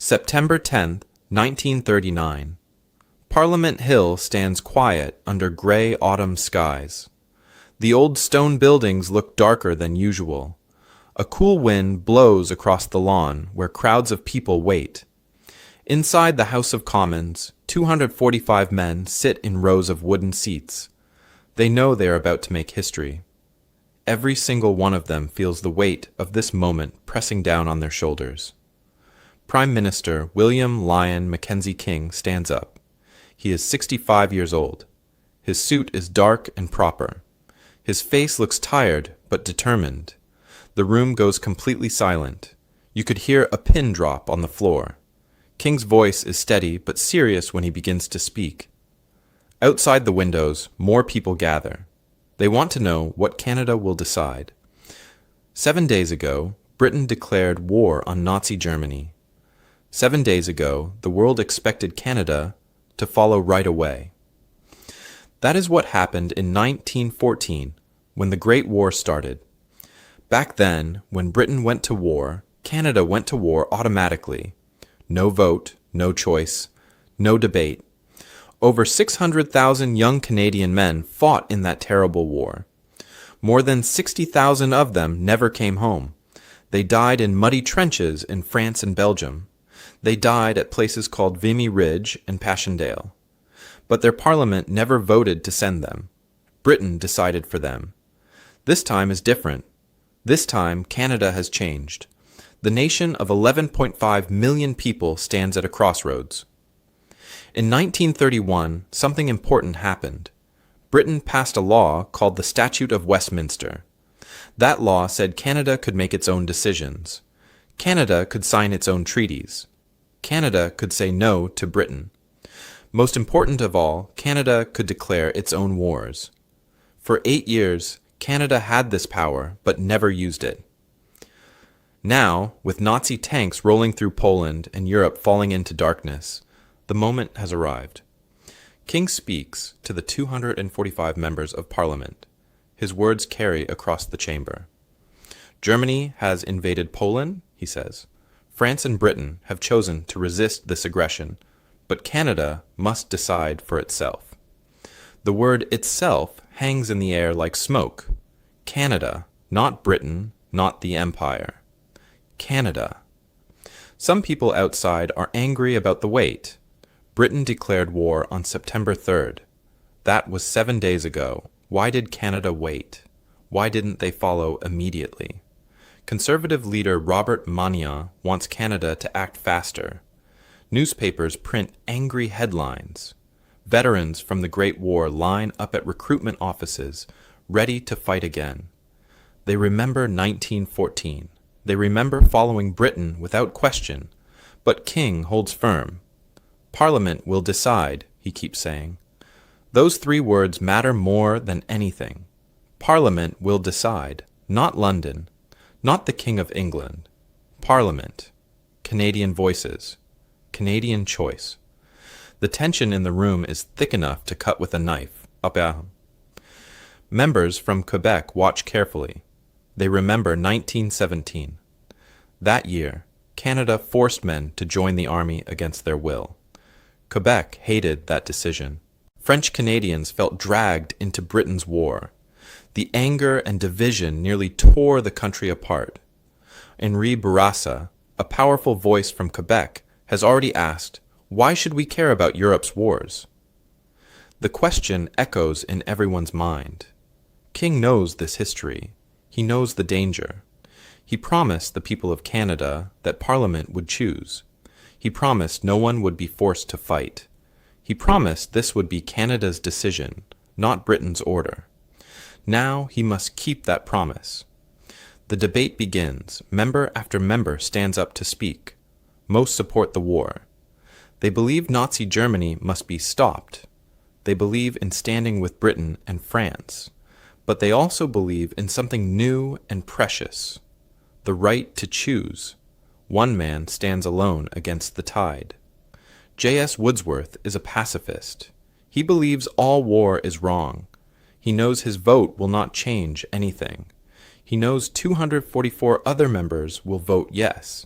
September 10th, 1939. Parliament Hill stands quiet under gray autumn skies. The old stone buildings look darker than usual. A cool wind blows across the lawn where crowds of people wait. Inside the House of Commons, 245 men sit in rows of wooden seats. They know they are about to make history. Every single one of them feels the weight of this moment pressing down on their shoulders. Prime Minister William Lyon Mackenzie King stands up. He is 65 years old. His suit is dark and proper. His face looks tired but determined. The room goes completely silent. You could hear a pin drop on the floor. King's voice is steady but serious when he begins to speak. Outside the windows, more people gather. They want to know what Canada will decide. 7 days ago, Britain declared war on Nazi Germany. 7 days ago, the world expected Canada to follow right away. That is what happened in 1914, when the Great War started. Back then, when Britain went to war, Canada went to war automatically. No vote, no choice, no debate. Over 600,000 young Canadian men fought in that terrible war. More than 60,000 of them never came home. They died in muddy trenches in France and Belgium. They died at places called Vimy Ridge and Passchendaele. But their parliament never voted to send them. Britain decided for them. This time is different. This time, Canada has changed. The nation of 11.5 million people stands at a crossroads. In 1931, something important happened. Britain passed a law called the Statute of Westminster. That law said Canada could make its own decisions. Canada could sign its own treaties. Canada could say no to Britain. Most important of all, Canada could declare its own wars. For 8 years, Canada had this power, but never used it. Now, with Nazi tanks rolling through Poland and Europe falling into darkness, the moment has arrived. King speaks to the 245 members of Parliament. His words carry across the chamber. Germany has invaded Poland, he says. France and Britain have chosen to resist this aggression, but Canada must decide for itself. The word itself hangs in the air like smoke. Canada, not Britain, not the Empire. Canada. Some people outside are angry about the wait. Britain declared war on September 3rd. That was 7 days ago. Why did Canada wait? Why didn't they follow immediately? Conservative leader Robert Magnan wants Canada to act faster. Newspapers print angry headlines. Veterans from the Great War line up at recruitment offices, ready to fight again. They remember 1914. They remember following Britain without question. But King holds firm. Parliament will decide, he keeps saying. Those 3 words matter more than anything. Parliament will decide, not London, not the King of England. Parliament. Canadian voices. Canadian choice. The tension in the room is thick enough to cut with a knife. Members from Quebec watch carefully. They remember 1917. That year, Canada forced men to join the army against their will. Quebec hated that decision. French Canadians felt dragged into Britain's war. The anger and division nearly tore the country apart. Henri Bourassa, a powerful voice from Quebec, has already asked, why should we care about Europe's wars? The question echoes in everyone's mind. King knows this history. He knows the danger. He promised the people of Canada that Parliament would choose. He promised no one would be forced to fight. He promised this would be Canada's decision, not Britain's order. Now he must keep that promise. The debate begins. Member after member stands up to speak. Most support the war. They believe Nazi Germany must be stopped. They believe in standing with Britain and France. But they also believe in something new and precious. The right to choose. One man stands alone against the tide. J.S. Wordsworth is a pacifist. He believes all war is wrong. He knows his vote will not change anything. He knows 244 other members will vote yes.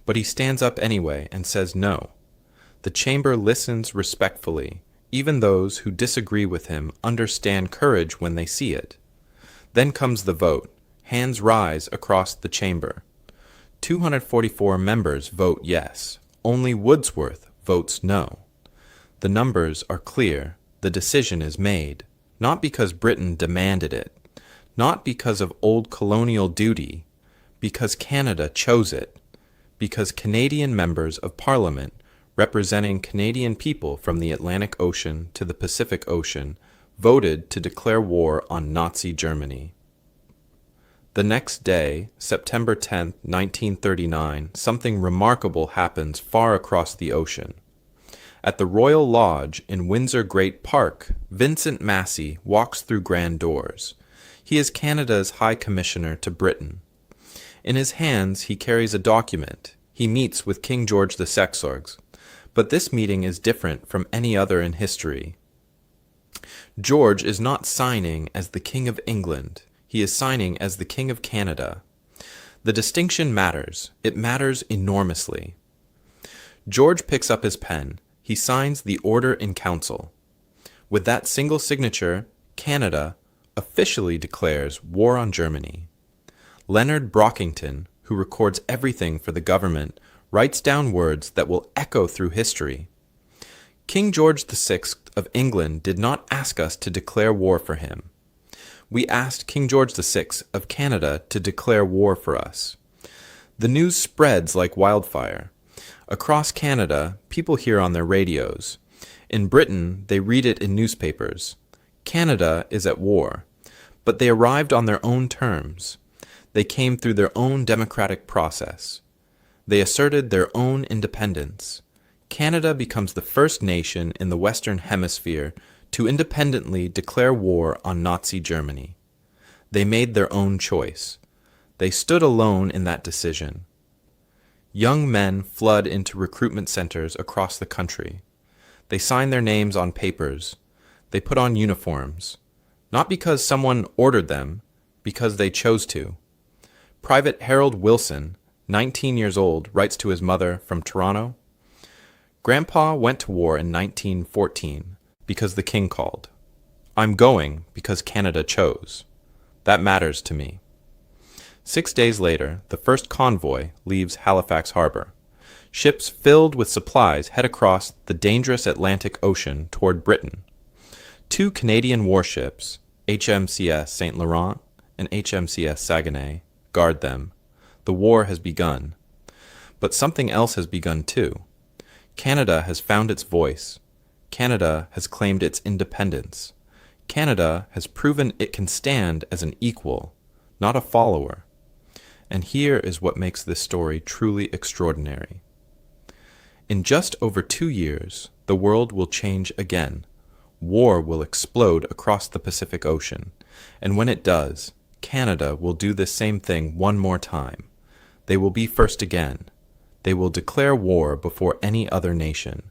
but he stands up anyway and says no. The chamber listens respectfully. Even those who disagree with him understand courage when they see it. Then comes the vote. Hands rise across the chamber. 244 members vote yes. Only Wordsworth votes no. The numbers are clear. The decision is made, not because Britain demanded it, not because of old colonial duty, because Canada chose it, because Canadian members of Parliament, representing Canadian people from the Atlantic Ocean to the Pacific Ocean, voted to declare war on Nazi Germany. The next day, September 10, 1939, something remarkable happens far across the ocean. At the Royal Lodge in Windsor Great Park, Vincent Massey walks through grand doors. He is Canada's High Commissioner to Britain. In his hands he carries a document. He meets with King George VI. But this meeting is different from any other in history. George is not signing as the King of England. He is signing as the King of Canada. The distinction matters. It matters enormously. George picks up his pen. He signs the Order in Council. With that single signature, Canada officially declares war on Germany. Leonard Brockington, who records everything for the government, writes down words that will echo through history. King George VI of England did not ask us to declare war for him. We asked King George VI of Canada to declare war for us. The news spreads like wildfire. Across Canada, people hear on their radios. In Britain, they read it in newspapers. Canada is at war. But they arrived on their own terms. They came through their own democratic process. They asserted their own independence. Canada becomes the first nation in the Western Hemisphere to independently declare war on Nazi Germany. They made their own choice. They stood alone in that decision. Young men flood into recruitment centers across the country. They sign their names on papers. They put on uniforms. Not because someone ordered them, because they chose to. Private Harold Wilson, 19 years old, writes to his mother from Toronto, "Grandpa went to war in 1914 because the king called. I'm going because Canada chose. That matters to me." 6 days later, the first convoy leaves Halifax Harbor. Ships filled with supplies head across the dangerous Atlantic Ocean toward Britain. 2 Canadian warships, HMCS St. Laurent and HMCS Saguenay, guard them. The war has begun. But something else has begun too. Canada has found its voice. Canada has claimed its independence. Canada has proven it can stand as an equal, not a follower. And here is what makes this story truly extraordinary. In just over 2 years, the world will change again. War will explode across the Pacific Ocean, and when it does, Canada will do the same thing one more time. They will be first again. They will declare war before any other nation.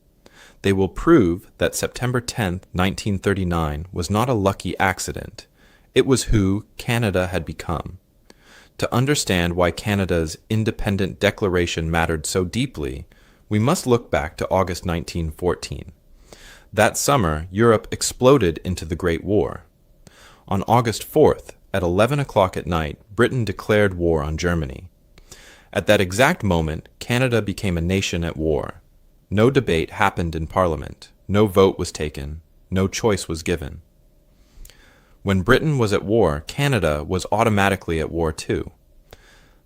They will prove that September 10, 1939 was not a lucky accident. It was who Canada had become. To understand why Canada's independent declaration mattered so deeply, we must look back to August 1914. That summer, Europe exploded into the Great War. On August 4th, at 11 o'clock at night, Britain declared war on Germany. At that exact moment, Canada became a nation at war. No debate happened in Parliament. No vote was taken. No choice was given. When Britain was at war, Canada was automatically at war too.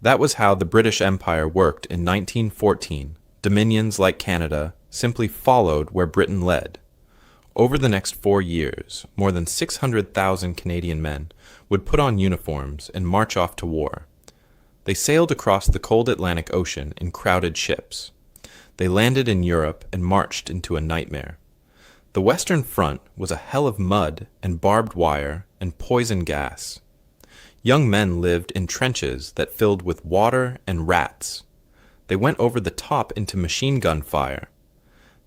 That was how the British Empire worked in 1914. Dominions like Canada simply followed where Britain led. Over the next 4 years, more than 600,000 Canadian men would put on uniforms and march off to war. They sailed across the cold Atlantic Ocean in crowded ships. They landed in Europe and marched into a nightmare. The Western Front was a hell of mud and barbed wire and poison gas. Young men lived in trenches that filled with water and rats. They went over the top into machine gun fire.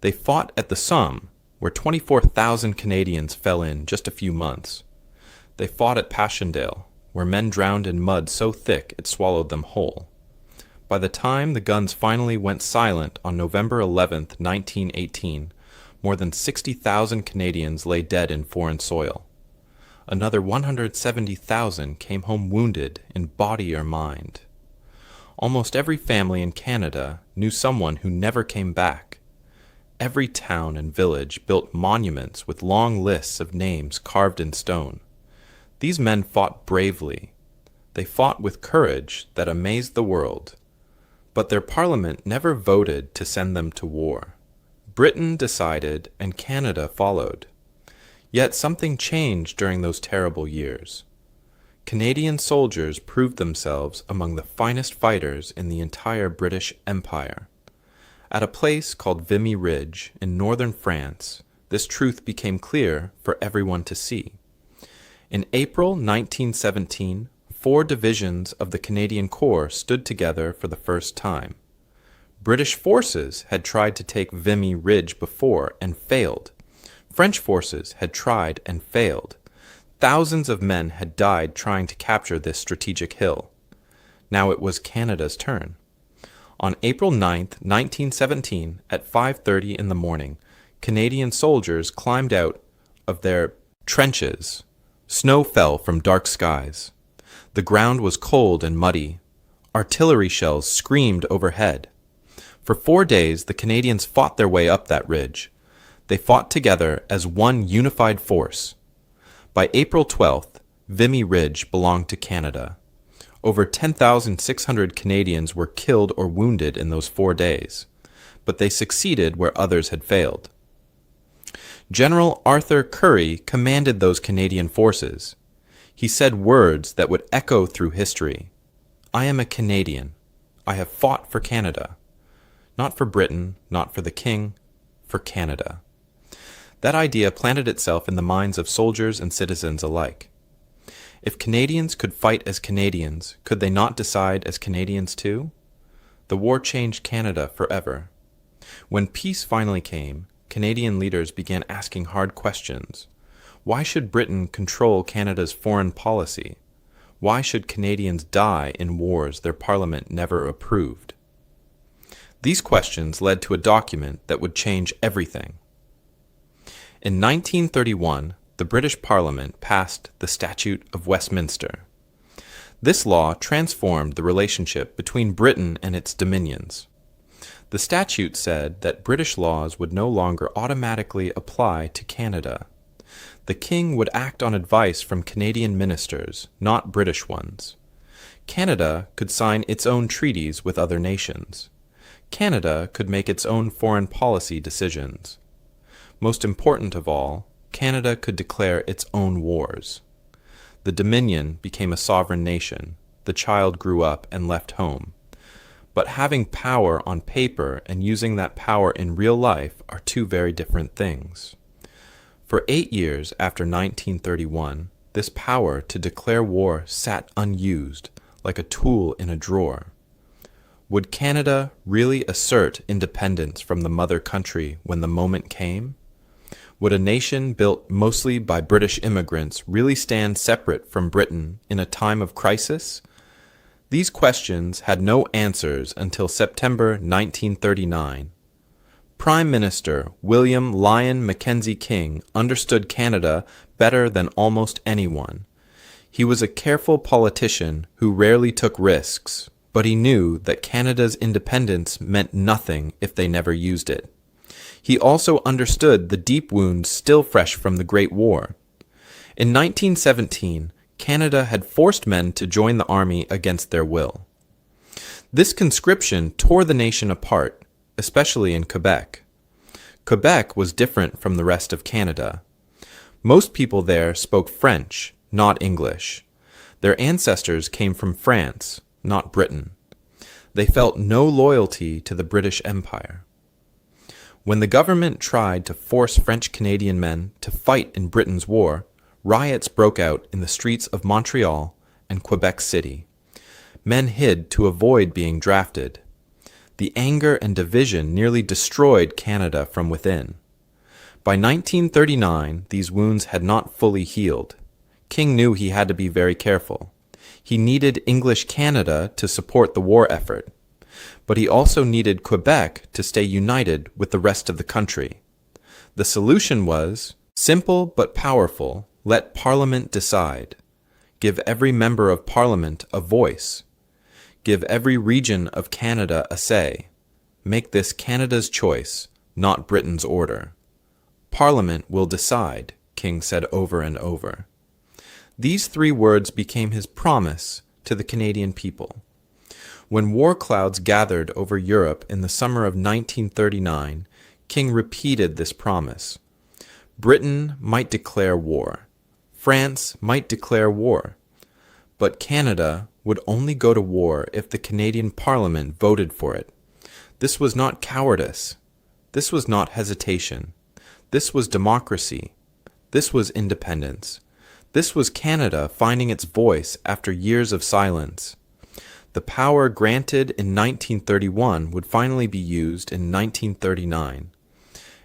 They fought at the Somme, where 24,000 Canadians fell in just a few months. They fought at Passchendaele, where men drowned in mud so thick it swallowed them whole. By the time the guns finally went silent on November 11, 1918, more than 60,000 Canadians lay dead in foreign soil. Another 170,000 came home wounded in body or mind. Almost every family in Canada knew someone who never came back. Every town and village built monuments with long lists of names carved in stone. These men fought bravely. They fought with courage that amazed the world. But their parliament never voted to send them to war. Britain decided and Canada followed. Yet something changed during those terrible years. Canadian soldiers proved themselves among the finest fighters in the entire British Empire. At a place called Vimy Ridge in northern France, this truth became clear for everyone to see. In April 1917, 4 divisions of the Canadian Corps stood together for the first time. British forces had tried to take Vimy Ridge before and failed. French forces had tried and failed. Thousands of men had died trying to capture this strategic hill. Now it was Canada's turn. On April 9, 1917, at 5:30 in the morning, Canadian soldiers climbed out of their trenches. Snow fell from dark skies. The ground was cold and muddy. Artillery shells screamed overhead. For 4 days, the Canadians fought their way up that ridge. They fought together as one unified force. By April 12th, Vimy Ridge belonged to Canada. Over 10,600 Canadians were killed or wounded in those 4 days, but they succeeded where others had failed. General Arthur Currie commanded those Canadian forces. He said words that would echo through history. "I am a Canadian. I have fought for Canada. Not for Britain, not for the King, for Canada." That idea planted itself in the minds of soldiers and citizens alike. If Canadians could fight as Canadians, could they not decide as Canadians too? The war changed Canada forever. When peace finally came, Canadian leaders began asking hard questions. Why should Britain control Canada's foreign policy? Why should Canadians die in wars their parliament never approved? These questions led to a document that would change everything. In 1931, the British Parliament passed the Statute of Westminster. This law transformed the relationship between Britain and its dominions. The statute said that British laws would no longer automatically apply to Canada. The King would act on advice from Canadian ministers, not British ones. Canada could sign its own treaties with other nations. Canada could make its own foreign policy decisions. Most important of all, Canada could declare its own wars. The Dominion became a sovereign nation. The child grew up and left home. But having power on paper and using that power in real life are two very different things. For 8 years after 1931, this power to declare war sat unused, like a tool in a drawer. Would Canada really assert independence from the mother country when the moment came? Would a nation built mostly by British immigrants really stand separate from Britain in a time of crisis? These questions had no answers until September 1939. Prime Minister William Lyon Mackenzie King understood Canada better than almost anyone. He was a careful politician who rarely took risks, but he knew that Canada's independence meant nothing if they never used it. He also understood the deep wounds still fresh from the Great War. In 1917, Canada had forced men to join the army against their will. This conscription tore the nation apart, especially in Quebec. Quebec was different from the rest of Canada. Most people there spoke French, not English. Their ancestors came from France, not Britain. They felt no loyalty to the British Empire. When the government tried to force French-Canadian men to fight in Britain's war, riots broke out in the streets of Montreal and Quebec City. Men hid to avoid being drafted. The anger and division nearly destroyed Canada from within. By 1939, these wounds had not fully healed. King knew he had to be very careful. He needed English Canada to support the war effort. But he also needed Quebec to stay united with the rest of the country. The solution was simple but powerful: let Parliament decide. Give every member of Parliament a voice. Give every region of Canada a say. Make this Canada's choice, not Britain's order. Parliament will decide, King said over and over. These 3 words became his promise to the Canadian people. When war clouds gathered over Europe in the summer of 1939, King repeated this promise. Britain might declare war. France might declare war. But Canada would only go to war if the Canadian Parliament voted for it. This was not cowardice. This was not hesitation. This was democracy. This was independence. This was Canada finding its voice after years of silence. The power granted in 1931 would finally be used in 1939.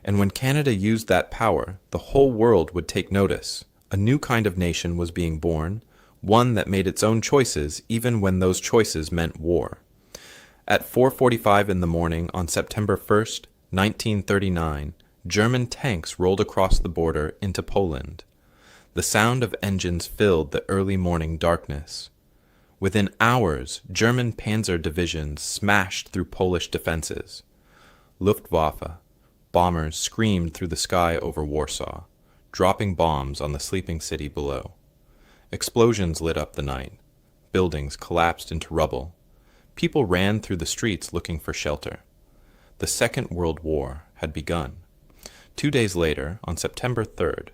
And when Canada used that power, the whole world would take notice. A new kind of nation was being born, one that made its own choices even when those choices meant war. At 4:45 in the morning on September 1st, 1939, German tanks rolled across the border into Poland. The sound of engines filled the early morning darkness. Within hours, German panzer divisions smashed through Polish defenses. Luftwaffe bombers screamed through the sky over Warsaw, dropping bombs on the sleeping city below. Explosions lit up the night. Buildings collapsed into rubble. People ran through the streets looking for shelter. The Second World War had begun. 2 days later, on September 3rd,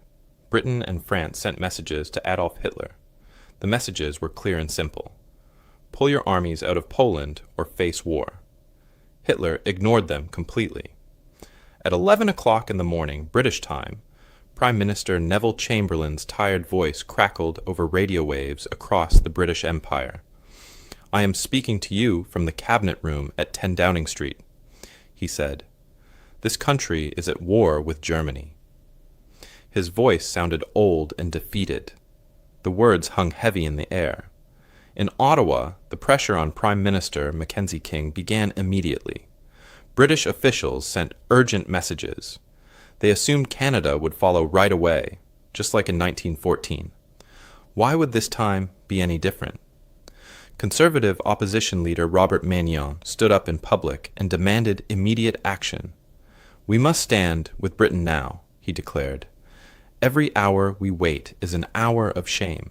Britain and France sent messages to Adolf Hitler. The messages were clear and simple. Pull your armies out of Poland or face war. Hitler ignored them completely. At 11 o'clock in the morning, British time, Prime Minister Neville Chamberlain's tired voice crackled over radio waves across the British Empire. I am speaking to you from the Cabinet Room at 10 Downing Street, he said. This country is at war with Germany. His voice sounded old and defeated. The words hung heavy in the air. In Ottawa, the pressure on Prime Minister Mackenzie King began immediately. British officials sent urgent messages. They assumed Canada would follow right away, just like in 1914. Why would this time be any different? Conservative opposition leader Robert Magnan stood up in public and demanded immediate action. We must stand with Britain now, he declared. Every hour we wait is an hour of shame.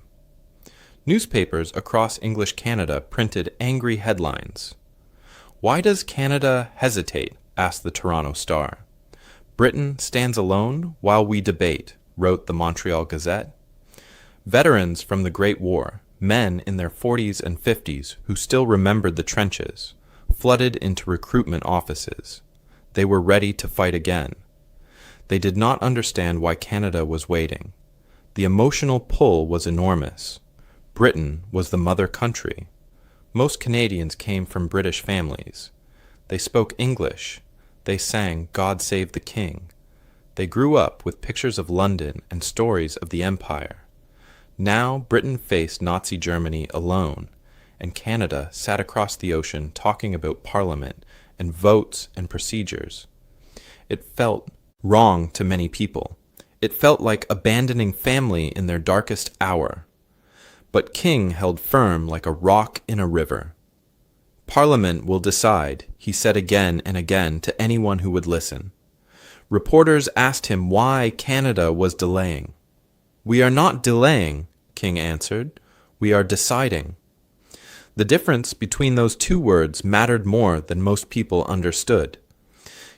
Newspapers across English Canada printed angry headlines. Why does Canada hesitate? Asked the Toronto Star. Britain stands alone while we debate, wrote the Montreal Gazette. Veterans from the Great War, men in their 40s and 50s who still remembered the trenches, flooded into recruitment offices. They were ready to fight again. They did not understand why Canada was waiting. The emotional pull was enormous. Britain was the mother country. Most Canadians came from British families. They spoke English. They sang God Save the King. They grew up with pictures of London and stories of the Empire. Now Britain faced Nazi Germany alone, and Canada sat across the ocean talking about Parliament and votes and procedures. It felt wrong to many people. It felt like abandoning family in their darkest hour. But King held firm like a rock in a river. Parliament will decide, he said again and again to anyone who would listen. Reporters asked him why Canada was delaying. We are not delaying, King answered. We are deciding. The difference between those two words mattered more than most people understood.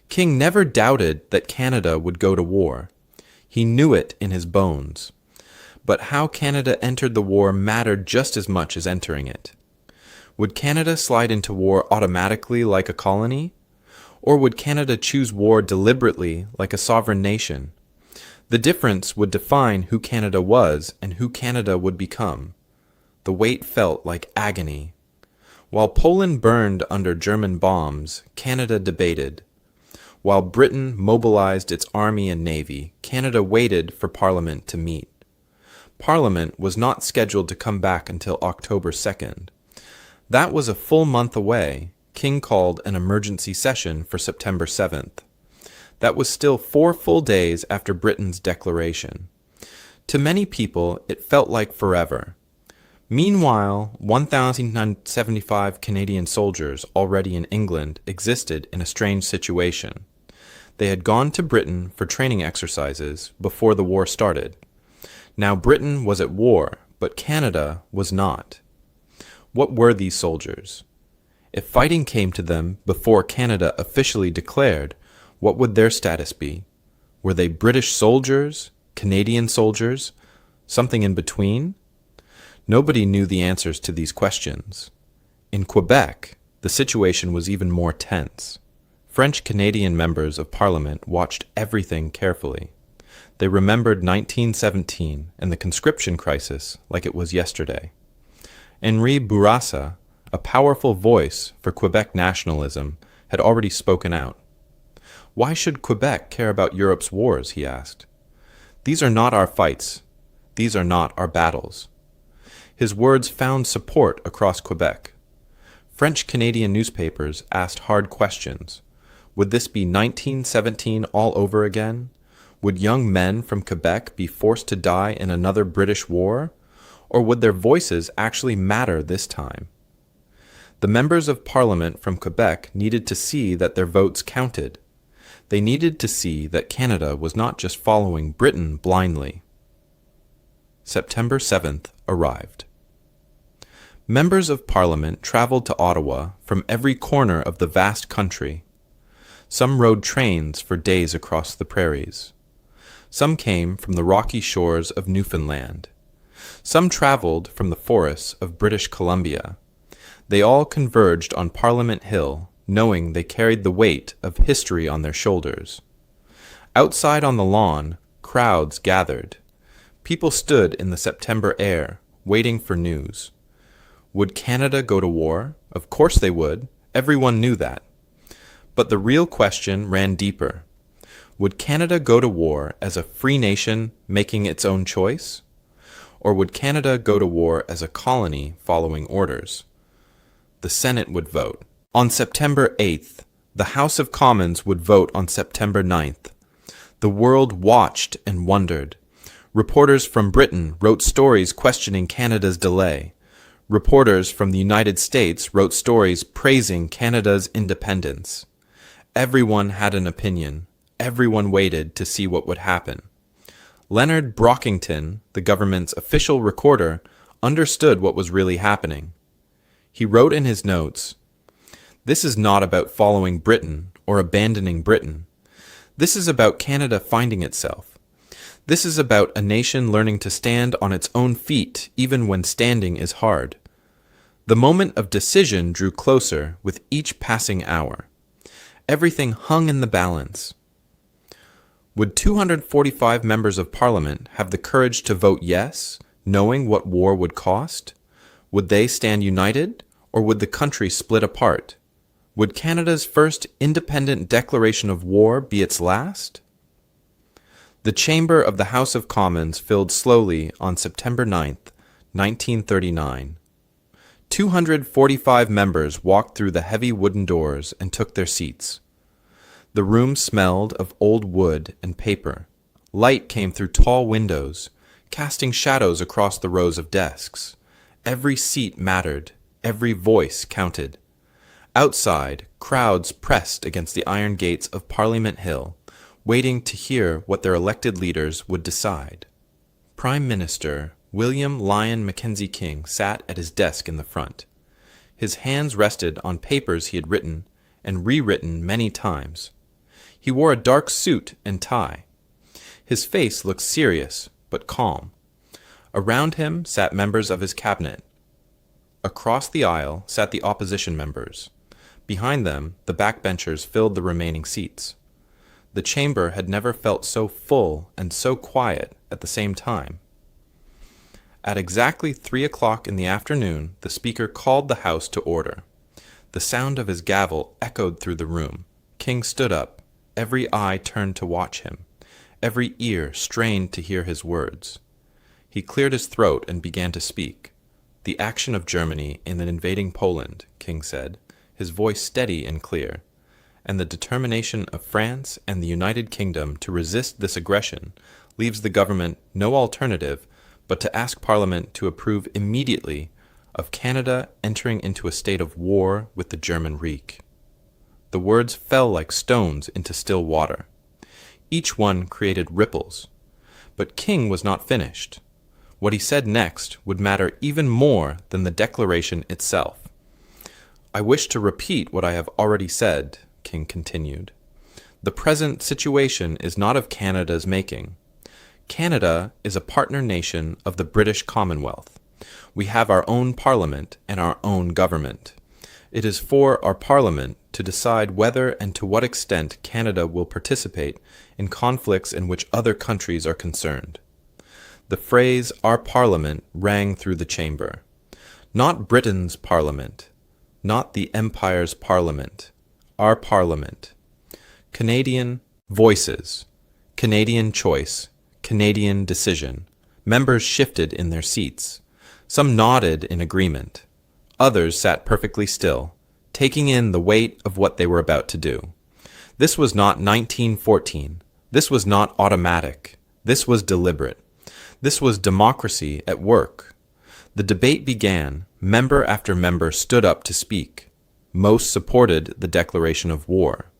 King never doubted that Canada would go to war. He knew it in his bones. But how Canada entered the war mattered just as much as entering it. Would Canada slide into war automatically like a colony? Or would Canada choose war deliberately like a sovereign nation? The difference would define who Canada was and who Canada would become. The weight felt like agony. While Poland burned under German bombs, Canada debated. While Britain mobilized its army and navy, Canada waited for Parliament to meet. Parliament was not scheduled to come back until October 2nd. That was a full month away. King called an emergency session for September 7th. That was still 4 full days after Britain's declaration. To many people, it felt like forever. Meanwhile, 1,075 Canadian soldiers already in England existed in a strange situation. They had gone to Britain for training exercises before the war started. Now Britain was at war, but Canada was not. What were these soldiers? If fighting came to them before Canada officially declared, what would their status be? Were they British soldiers? Canadian soldiers? Something in between? Nobody knew the answers to these questions. In Quebec, the situation was even more tense. French-Canadian members of Parliament watched everything carefully. They remembered 1917 and the conscription crisis like it was yesterday. Henri Bourassa, a powerful voice for Quebec nationalism, had already spoken out. Why should Quebec care about Europe's wars, he asked. These are not our fights. These are not our battles. His words found support across Quebec. French-Canadian newspapers asked hard questions. Would this be 1917 all over again? Would young men from Quebec be forced to die in another British war? Or would their voices actually matter this time? The members of Parliament from Quebec needed to see that their votes counted. They needed to see that Canada was not just following Britain blindly. September 7th arrived. Members of Parliament traveled to Ottawa from every corner of the vast country. Some rode trains for days across the prairies. Some came from the rocky shores of Newfoundland. Some traveled from the forests of British Columbia. They all converged on Parliament Hill, knowing they carried the weight of history on their shoulders. Outside on the lawn, crowds gathered. People stood in the September air, waiting for news. Would Canada go to war? Of course they would. Everyone knew that. But the real question ran deeper. Would Canada go to war as a free nation making its own choice? Or would Canada go to war as a colony following orders? The Senate would vote. On September 8th, the House of Commons would vote on September 9th. The world watched and wondered. Reporters from Britain wrote stories questioning Canada's delay. Reporters from the United States wrote stories praising Canada's independence. Everyone had an opinion. Everyone waited to see what would happen. Leonard Brockington, the government's official recorder, understood what was really happening. He wrote in his notes, "This is not about following Britain or abandoning Britain. This is about Canada finding itself. This is about a nation learning to stand on its own feet even when standing is hard." The moment of decision drew closer with each passing hour. Everything hung in the balance. Would 245 members of Parliament have the courage to vote yes, knowing what war would cost? Would they stand united, or would the country split apart? Would Canada's first independent declaration of war be its last? The chamber of the House of Commons filled slowly on September 9th, 1939. 245 members walked through the heavy wooden doors and took their seats. The room smelled of old wood and paper. Light came through tall windows, casting shadows across the rows of desks. Every seat mattered. Every voice counted. Outside, crowds pressed against the iron gates of Parliament Hill, waiting to hear what their elected leaders would decide. Prime Minister William Lyon Mackenzie King sat at his desk in the front. His hands rested on papers he had written and rewritten many times. He wore a dark suit and tie. His face looked serious but calm. Around him sat members of his cabinet. Across the aisle sat the opposition members. Behind them, the backbenchers filled the remaining seats. The chamber had never felt so full and so quiet at the same time. At exactly 3 o'clock in the afternoon, the Speaker called the House to order. The sound of his gavel echoed through the room. King stood up. Every eye turned to watch him. Every ear strained to hear his words. He cleared his throat and began to speak. "The action of Germany in invading Poland," King said, his voice steady and clear, and the determination of France and the United Kingdom to resist this aggression leaves the government no alternative but to ask Parliament to approve immediately of Canada entering into a state of war with the German Reich. The words fell like stones into still water. Each one created ripples. But King was not finished. What he said next would matter even more than the declaration itself. "I wish to repeat what I have already said," King continued. "The present situation is not of Canada's making. Canada is a partner nation of the British Commonwealth. We have our own Parliament and our own government. It is for our Parliament to decide whether and to what extent Canada will participate in conflicts in which other countries are concerned." The phrase "our Parliament" rang through the chamber. Not Britain's Parliament, not the Empire's Parliament, our Parliament. Canadian voices, Canadian choice, Canadian decision. Members shifted in their seats. Some nodded in agreement. Others sat perfectly still, taking in the weight of what they were about to do. This was not 1914. This was not automatic. This was deliberate. This was democracy at work. The debate began. Member after member stood up to speak. Most supported the declaration of war.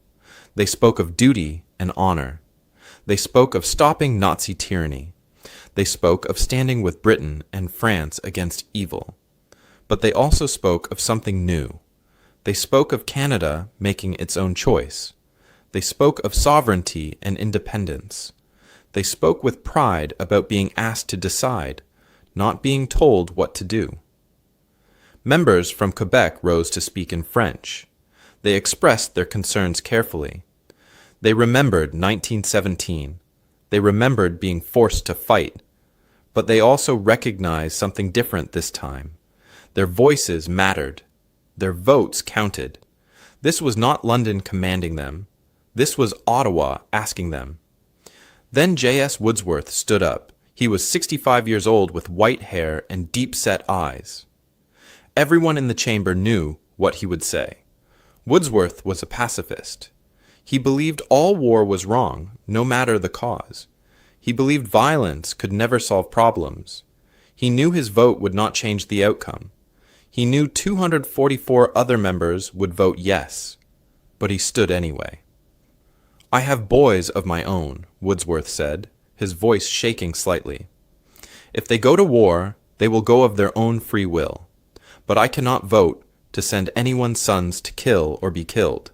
They spoke of duty and honor. They spoke of stopping Nazi tyranny. They spoke of standing with Britain and France against evil. But they also spoke of something new. They spoke of Canada making its own choice. They spoke of sovereignty and independence. They spoke with pride about being asked to decide, not being told what to do. Members from Quebec rose to speak in French. They expressed their concerns carefully. They remembered 1917. They remembered being forced to fight. But they also recognized something different this time. Their voices mattered. Their votes counted. This was not London commanding them. This was Ottawa asking them. Then J.S. Wordsworth stood up. He was 65 years old with white hair and deep-set eyes. Everyone in the chamber knew what he would say. Wordsworth was a pacifist. He believed all war was wrong, no matter the cause. He believed violence could never solve problems. He knew his vote would not change the outcome. He knew 244 other members would vote yes, but he stood anyway. "I have boys of my own," Wordsworth said, his voice shaking slightly. "If they go to war, they will go of their own free will. But I cannot vote to send anyone's sons to kill or be killed."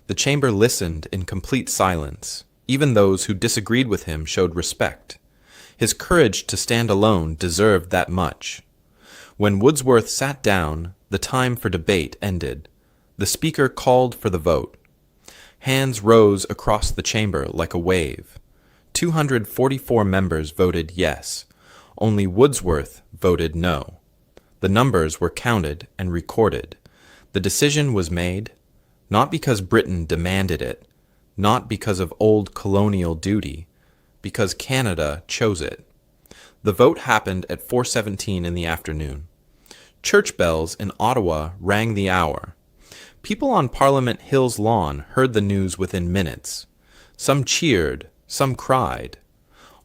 The chamber listened in complete silence. Even those who disagreed with him showed respect. His courage to stand alone deserved that much. When Wordsworth sat down, the time for debate ended. The speaker called for the vote. Hands rose across the chamber like a wave. 244 members voted yes. Only Wordsworth voted no. The numbers were counted and recorded. The decision was made, not because Britain demanded it, not because of old colonial duty, because Canada chose it. The vote happened at 4:17 in the afternoon. Church bells in Ottawa rang the hour. People on Parliament Hill's lawn heard the news within minutes. Some cheered, some cried.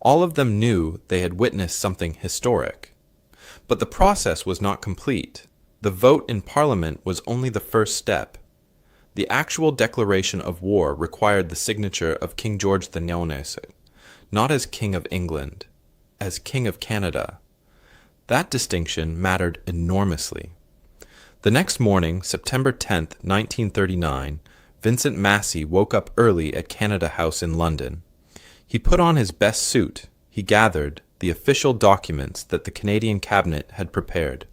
All of them knew they had witnessed something historic. But the process was not complete. The vote in Parliament was only the first step. The actual declaration of war required the signature of King George IX, not as King of England, as King of Canada. That distinction mattered enormously. The next morning, September 10th, 1939, Vincent Massey woke up early at Canada House in London. He put on his best suit. He gathered the official documents that the Canadian Cabinet had prepared.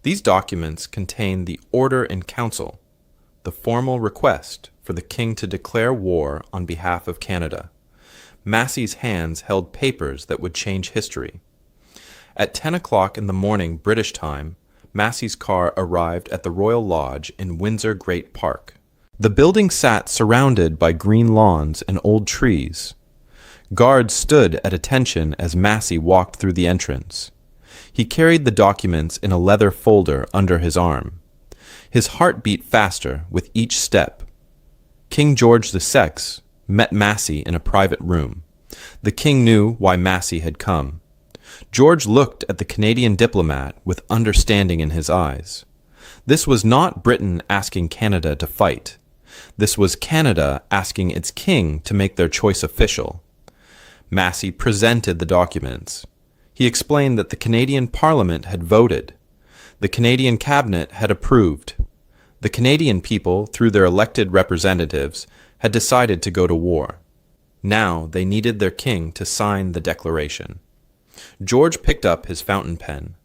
These documents contain the Order in Council, the formal request for the King to declare war on behalf of Canada. Massey's hands held papers that would change history. At 10 o'clock in the morning British time, Massey's car arrived at the Royal Lodge in Windsor Great Park. The building sat surrounded by green lawns and old trees. Guards stood at attention as Massey walked through the entrance. He carried the documents in a leather folder under his arm. His heart beat faster with each step. King George VI met Massey in a private room. The king knew why Massey had come. George looked at the Canadian diplomat with understanding in his eyes. This was not Britain asking Canada to fight. This was Canada asking its king to make their choice official. Massey presented the documents. He explained that the Canadian Parliament had voted. The Canadian Cabinet had approved. The Canadian people, through their elected representatives, had decided to go to war. Now they needed their king to sign the declaration. George picked up his fountain pen.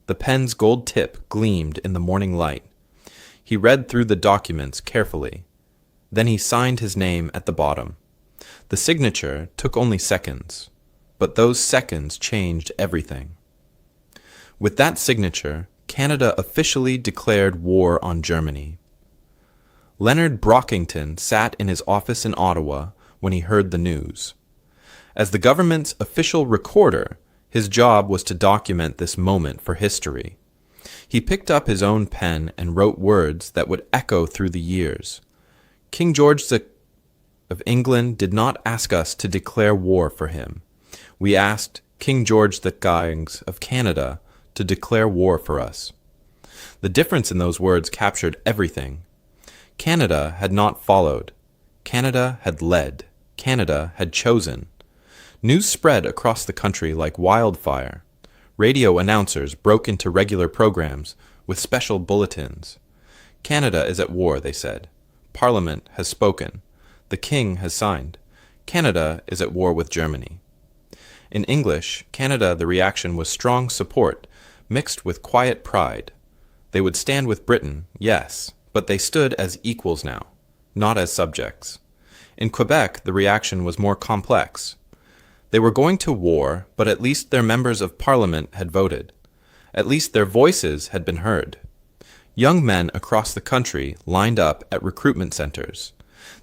The pen's gold tip gleamed in the morning light. He read through the documents carefully. Then he signed his name at the bottom. The signature took only seconds, but those seconds changed everything. With that signature, Canada officially declared war on Germany. Leonard Brockington sat in his office in Ottawa when he heard the news. As the government's official recorder, his job was to document this moment for history. He picked up his own pen and wrote words that would echo through the years. King George of England did not ask us to declare war for him. We asked King George VI of Canada to declare war for us. The difference in those words captured everything. Canada had not followed. Canada had led. Canada had chosen. News spread across the country like wildfire. Radio announcers broke into regular programs with special bulletins. Canada is at war, they said. Parliament has spoken. The King has signed. Canada is at war with Germany. In English, Canada, the reaction was strong support, mixed with quiet pride. They would stand with Britain, yes, but they stood as equals now, not as subjects. In Quebec, the reaction was more complex. They were going to war, but at least their members of Parliament had voted. At least their voices had been heard. Young men across the country lined up at recruitment centers.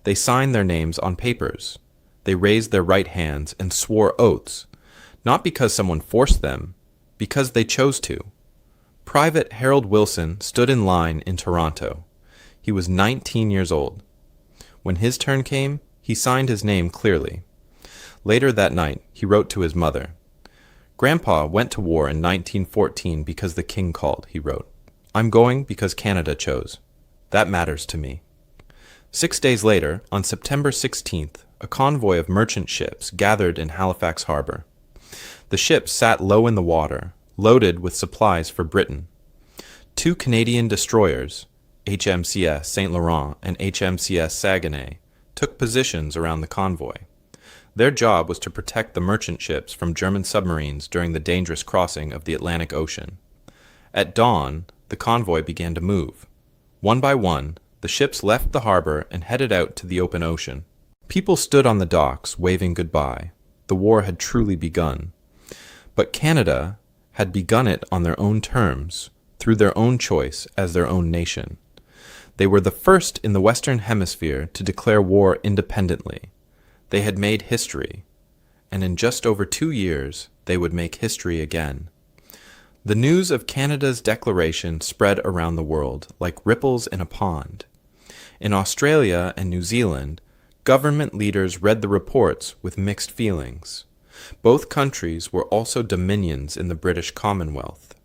They signed their names on papers. They raised their right hands and swore oaths, not because someone forced them, because they chose to. Private Harold Wilson stood in line in Toronto. He was 19 years old. When his turn came, he signed his name clearly. Later that night, he wrote to his mother. Grandpa went to war in 1914 because the king called, he wrote. I'm going because Canada chose. That matters to me. 6 days later, on September 16th, a convoy of merchant ships gathered in Halifax Harbor. The ships sat low in the water, loaded with supplies for Britain. 2 Canadian destroyers, HMCS St. Laurent and HMCS Saguenay, took positions around the convoy. Their job was to protect the merchant ships from German submarines during the dangerous crossing of the Atlantic Ocean. At dawn, the convoy began to move. One by one, the ships left the harbor and headed out to the open ocean. People stood on the docks, waving goodbye. The war had truly begun. But Canada had begun it on their own terms, through their own choice as their own nation. They were the first in the Western Hemisphere to declare war independently. They had made history, and in just over 2 years, they would make history again. The news of Canada's declaration spread around the world like ripples in a pond. In Australia and New Zealand, government leaders read the reports with mixed feelings. Both countries were also dominions in the British Commonwealth.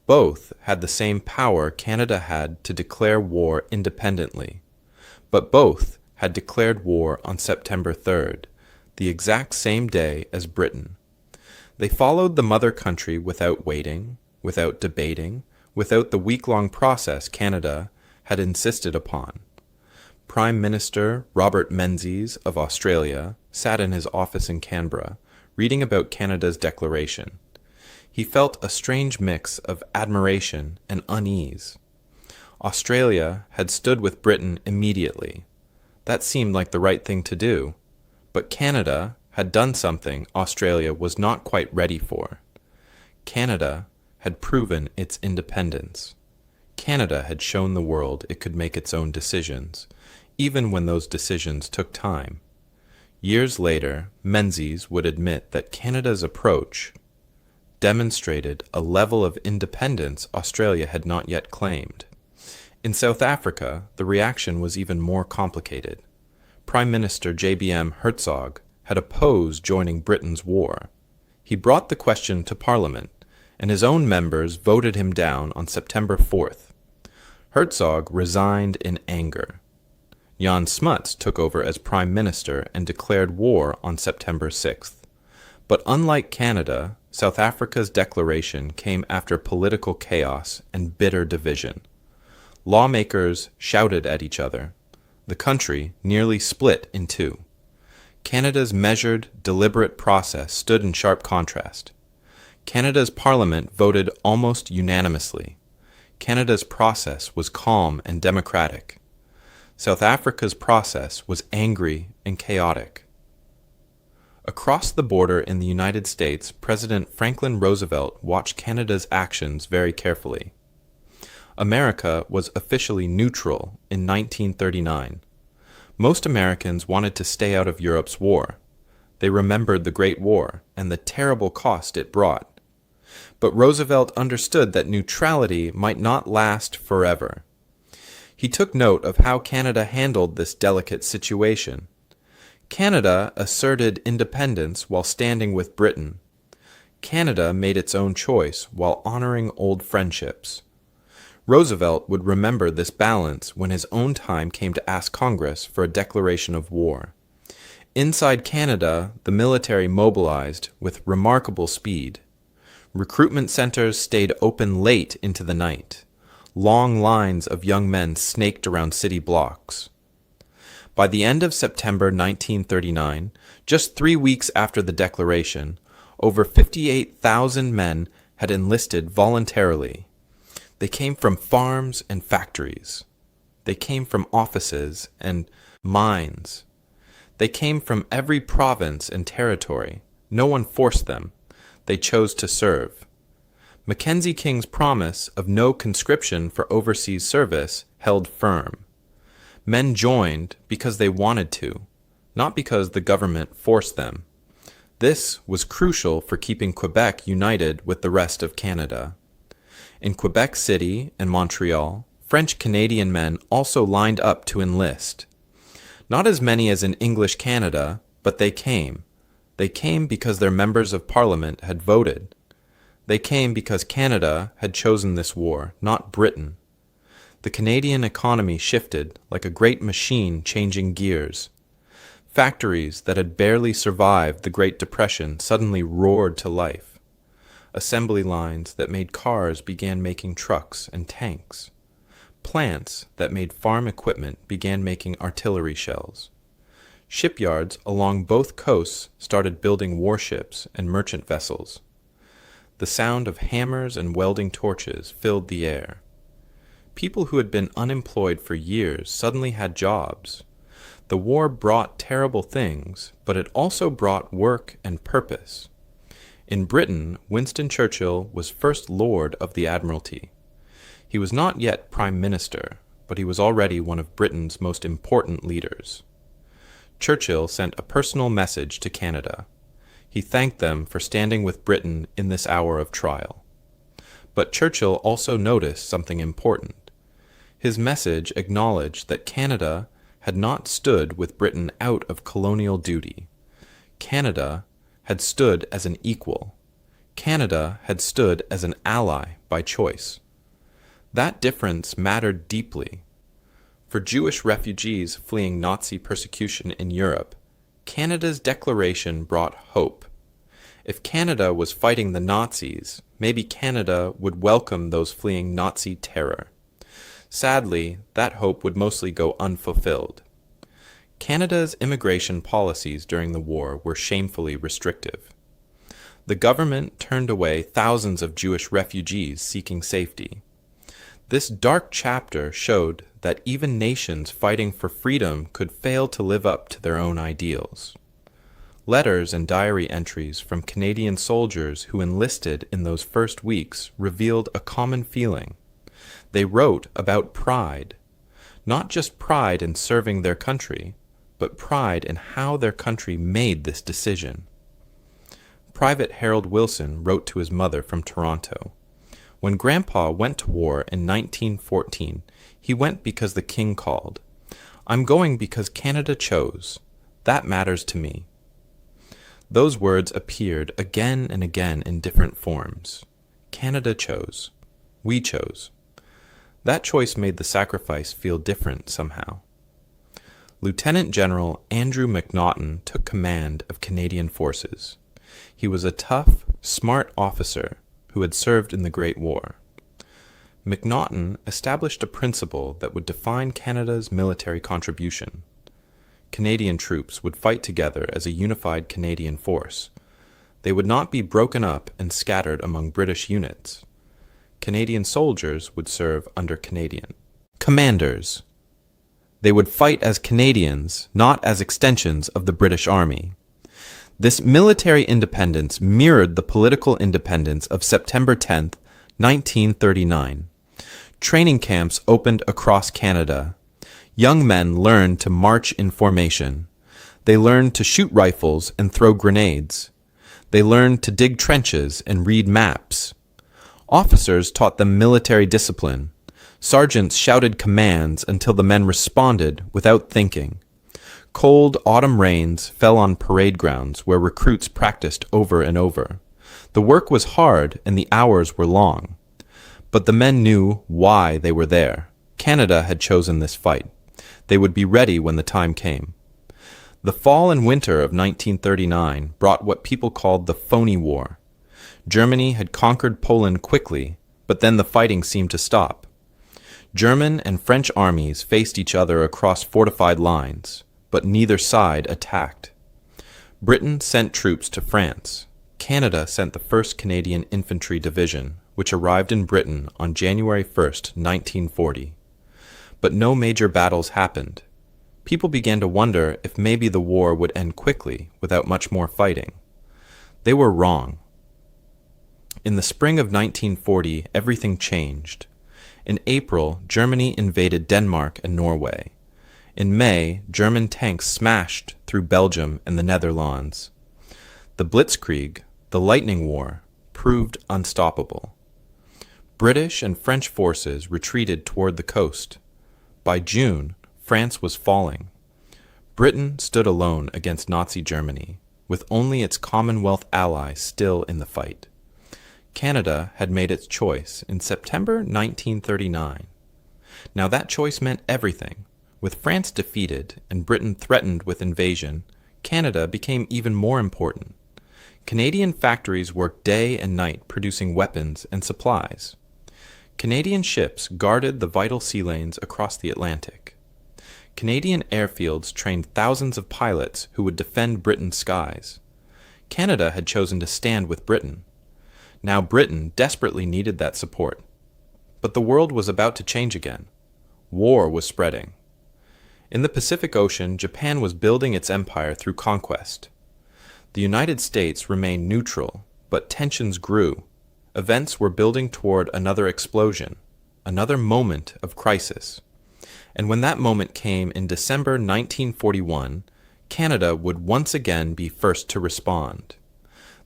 Both had the same power Canada had to declare war independently, but both had declared war on September 3rd, the exact same day as Britain. They followed the mother country without waiting, without debating, without the week-long process Canada had insisted upon. Prime Minister Robert Menzies of Australia sat in his office in Canberra, reading about Canada's declaration. He felt a strange mix of admiration and unease. Australia had stood with Britain immediately. That seemed like the right thing to do. But Canada had done something Australia was not quite ready for. Canada had proven its independence. Canada had shown the world it could make its own decisions, even when those decisions took time. Years later, Menzies would admit that Canada's approach demonstrated a level of independence Australia had not yet claimed. In South Africa, the reaction was even more complicated. Prime Minister JBM Hertzog had opposed joining Britain's war. He brought the question to Parliament, and his own members voted him down on September 4th. Hertzog resigned in anger. Jan Smuts took over as Prime Minister and declared war on September 6th. But unlike Canada, South Africa's declaration came after political chaos and bitter division. Lawmakers shouted at each other. The country nearly split in two. Canada's measured, deliberate process stood in sharp contrast. Canada's parliament voted almost unanimously. Canada's process was calm and democratic. South Africa's process was angry and chaotic. Across the border in the United States, President Franklin Roosevelt watched Canada's actions very carefully. America was officially neutral in 1939. Most Americans wanted to stay out of Europe's war. They remembered the Great War and the terrible cost it brought. But Roosevelt understood that neutrality might not last forever. He took note of how Canada handled this delicate situation. Canada asserted independence while standing with Britain. Canada made its own choice while honoring old friendships. Roosevelt would remember this balance when his own time came to ask Congress for a declaration of war. Inside Canada, the military mobilized with remarkable speed. Recruitment centers stayed open late into the night. Long lines of young men snaked around city blocks. By the end of September 1939, just 3 weeks after the declaration, over 58,000 men had enlisted voluntarily. They came from farms and factories. They came from offices and mines. They came from every province and territory. No one forced them. They chose to serve. Mackenzie King's promise of no conscription for overseas service held firm. Men joined because they wanted to, not because the government forced them. This was crucial for keeping Quebec united with the rest of Canada. In Quebec City and Montreal, French-Canadian men also lined up to enlist. Not as many as in English Canada, but they came. They came because their members of Parliament had voted. They came because Canada had chosen this war, not Britain. The Canadian economy shifted like a great machine changing gears. Factories that had barely survived the Great Depression suddenly roared to life. Assembly lines that made cars began making trucks and tanks. Plants that made farm equipment began making artillery shells. Shipyards along both coasts started building warships and merchant vessels. The sound of hammers and welding torches filled the air. People who had been unemployed for years suddenly had jobs. The war brought terrible things, but it also brought work and purpose. In Britain, Winston Churchill was First Lord of the Admiralty. He was not yet Prime Minister, but he was already one of Britain's most important leaders. Churchill sent a personal message to Canada. He thanked them for standing with Britain in this hour of trial. But Churchill also noticed something important. His message acknowledged that Canada had not stood with Britain out of colonial duty. Canada had stood as an equal. Canada had stood as an ally by choice. That difference mattered deeply. For Jewish refugees fleeing Nazi persecution in Europe, Canada's declaration brought hope. If Canada was fighting the Nazis, maybe Canada would welcome those fleeing Nazi terror. Sadly, that hope would mostly go unfulfilled. Canada's immigration policies during the war were shamefully restrictive. The government turned away thousands of Jewish refugees seeking safety. This dark chapter showed that even nations fighting for freedom could fail to live up to their own ideals. Letters and diary entries from Canadian soldiers who enlisted in those first weeks revealed a common feeling. They wrote about pride, not just pride in serving their country, but pride in how their country made this decision. Private Harold Wilson wrote to his mother from Toronto, When Grandpa went to war in 1914, he went because the king called. I'm going because Canada chose. That matters to me. Those words appeared again and again in different forms. Canada chose. We chose. That choice made the sacrifice feel different somehow. Lieutenant General Andrew MacNaughton took command of Canadian forces. He was a tough, smart officer who had served in the Great War. MacNaughton established a principle that would define Canada's military contribution. Canadian troops would fight together as a unified Canadian force. They would not be broken up and scattered among British units. Canadian soldiers would serve under Canadian commanders. They would fight as Canadians, not as extensions of the British Army. This military independence mirrored the political independence of September 10, 1939. Training camps opened across Canada. Young men learned to march in formation. They learned to shoot rifles and throw grenades. They learned to dig trenches and read maps. Officers taught them military discipline. Sergeants shouted commands until the men responded without thinking. Cold autumn rains fell on parade grounds where recruits practiced over and over. The work was hard and the hours were long. But the men knew why they were there. Canada had chosen this fight. They would be ready when the time came. The fall and winter of 1939 brought what people called the Phony War. Germany had conquered Poland quickly, but then the fighting seemed to stop. German and French armies faced each other across fortified lines, but neither side attacked. Britain sent troops to France. Canada sent the 1st Canadian Infantry Division, which arrived in Britain on January 1, 1940. But no major battles happened. People began to wonder if maybe the war would end quickly without much more fighting. They were wrong. In the spring of 1940, everything changed. In April, Germany invaded Denmark and Norway. In May, German tanks smashed through Belgium and the Netherlands. The Blitzkrieg, the Lightning War, proved unstoppable. British and French forces retreated toward the coast. By June, France was falling. Britain stood alone against Nazi Germany, with only its Commonwealth ally still in the fight. Canada had made its choice in September 1939. Now that choice meant everything. With France defeated and Britain threatened with invasion, Canada became even more important. Canadian factories worked day and night producing weapons and supplies. Canadian ships guarded the vital sea lanes across the Atlantic. Canadian airfields trained thousands of pilots who would defend Britain's skies. Canada had chosen to stand with Britain. Now Britain desperately needed that support. But the world was about to change again. War was spreading. In the Pacific Ocean, Japan was building its empire through conquest. The United States remained neutral, but tensions grew. Events were building toward another explosion, another moment of crisis. And when that moment came in December 1941, Canada would once again be first to respond.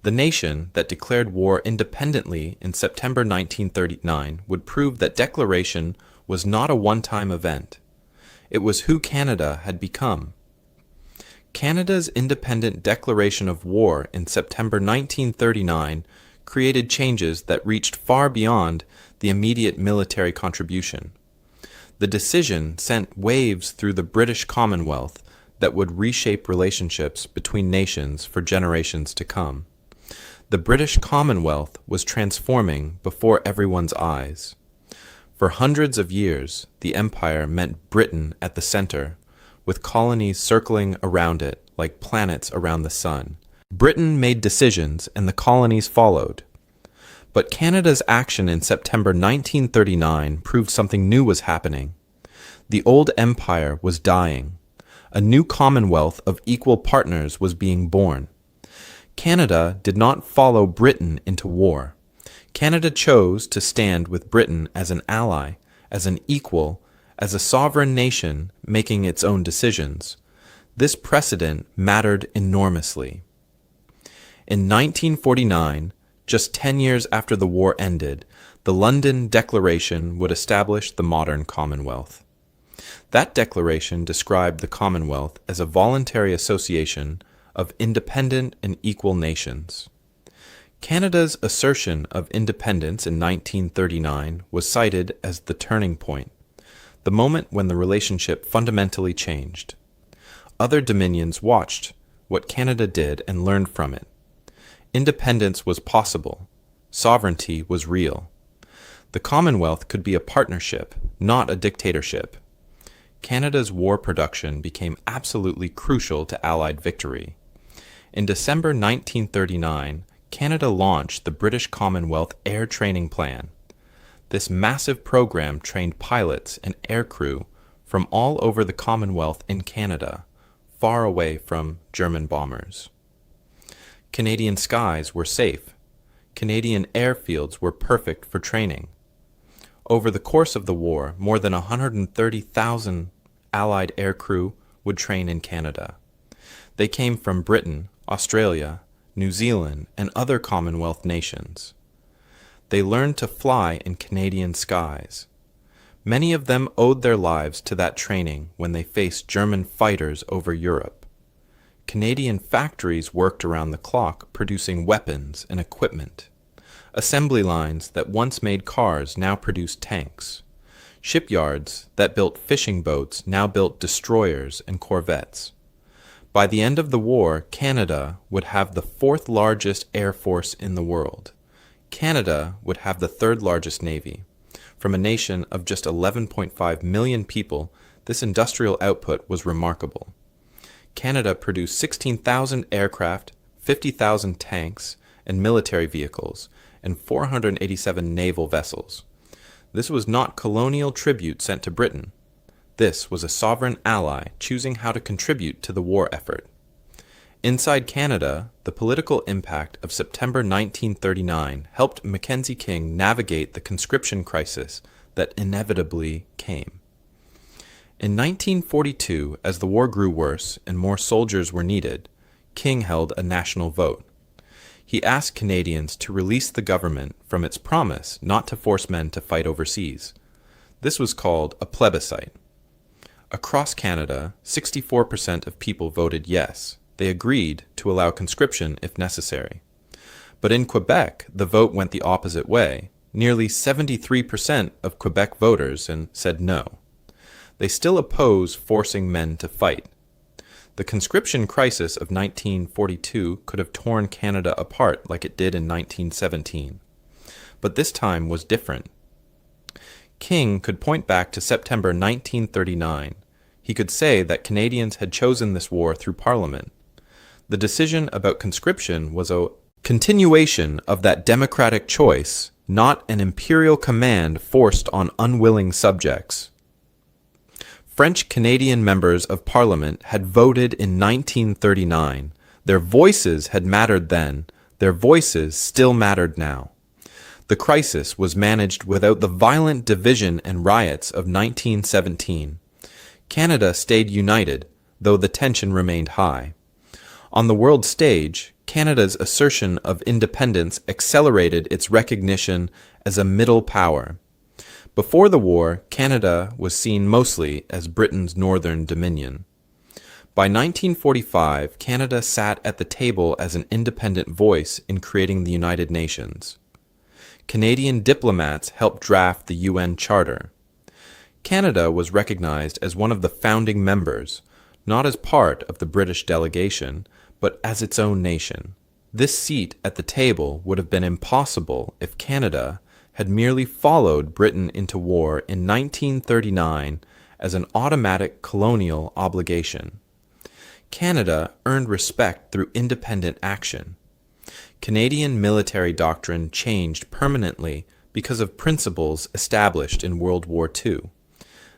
The nation that declared war independently in September 1939 would prove that declaration was not a one-time event. It was who Canada had become. Canada's independent declaration of war in September 1939 created changes that reached far beyond the immediate military contribution. The decision sent waves through the British Commonwealth that would reshape relationships between nations for generations to come. The British Commonwealth was transforming before everyone's eyes. For hundreds of years, the empire meant Britain at the center, with colonies circling around it like planets around the sun. Britain made decisions and the colonies followed. But Canada's action in September 1939 proved something new was happening. The old empire was dying. A new commonwealth of equal partners was being born. Canada did not follow Britain into war. Canada chose to stand with Britain as an ally, as an equal, as a sovereign nation making its own decisions. This precedent mattered enormously. In 1949, just 10 years after the war ended, The London Declaration would establish the modern Commonwealth. That declaration described the Commonwealth as a voluntary association of independent and equal nations. Canada's assertion of independence in 1939 was cited as the turning point, the moment when the relationship fundamentally changed. Other dominions watched what Canada did and learned from it. Independence was possible. Sovereignty was real. The Commonwealth could be a partnership, not a dictatorship. Canada's war production became absolutely crucial to Allied victory. In December 1939, Canada launched the British Commonwealth Air Training Plan. This massive program trained pilots and aircrew from all over the Commonwealth in Canada, far away from German bombers. Canadian skies were safe. Canadian airfields were perfect for training. Over the course of the war, more than 130,000 Allied aircrew would train in Canada. They came from Britain, Australia, New Zealand, and other Commonwealth nations. They learned to fly in Canadian skies. Many of them owed their lives to that training when they faced German fighters over Europe. Canadian factories worked around the clock producing weapons and equipment. Assembly lines that once made cars now produced tanks. Shipyards that built fishing boats now built destroyers and corvettes. By the end of the war, Canada would have the fourth largest air force in the world. Canada would have the third largest navy. From a nation of just 11.5 million people, this industrial output was remarkable. Canada produced 16,000 aircraft, 50,000 tanks and military vehicles, and 487 naval vessels. This was not colonial tribute sent to Britain. This was a sovereign ally choosing how to contribute to the war effort. Inside Canada, the political impact of September 1939 helped Mackenzie King navigate the conscription crisis that inevitably came. In 1942, as the war grew worse and more soldiers were needed, King held a national vote. He asked Canadians to release the government from its promise not to force men to fight overseas. This was called a plebiscite. Across Canada, 64% of people voted yes. They agreed to allow conscription if necessary. But in Quebec, the vote went the opposite way. Nearly 73% of Quebec voters said no. They still oppose forcing men to fight. The conscription crisis of 1942 could have torn Canada apart like it did in 1917. But this time was different. King could point back to September 1939. He could say that Canadians had chosen this war through Parliament. The decision about conscription was a continuation of that democratic choice, not an imperial command forced on unwilling subjects. French-Canadian members of Parliament had voted in 1939. Their voices had mattered then. Their voices still mattered now. The crisis was managed without the violent division and riots of 1917. Canada stayed united, though the tension remained high. On the world stage, Canada's assertion of independence accelerated its recognition as a middle power. Before the war, Canada was seen mostly as Britain's northern dominion. By 1945, Canada sat at the table as an independent voice in creating the United Nations. Canadian diplomats helped draft the UN Charter. Canada was recognized as one of the founding members, not as part of the British delegation, but as its own nation. This seat at the table would have been impossible if Canada had merely followed Britain into war in 1939 as an automatic colonial obligation. Canada earned respect through independent action. Canadian military doctrine changed permanently because of principles established in World War II.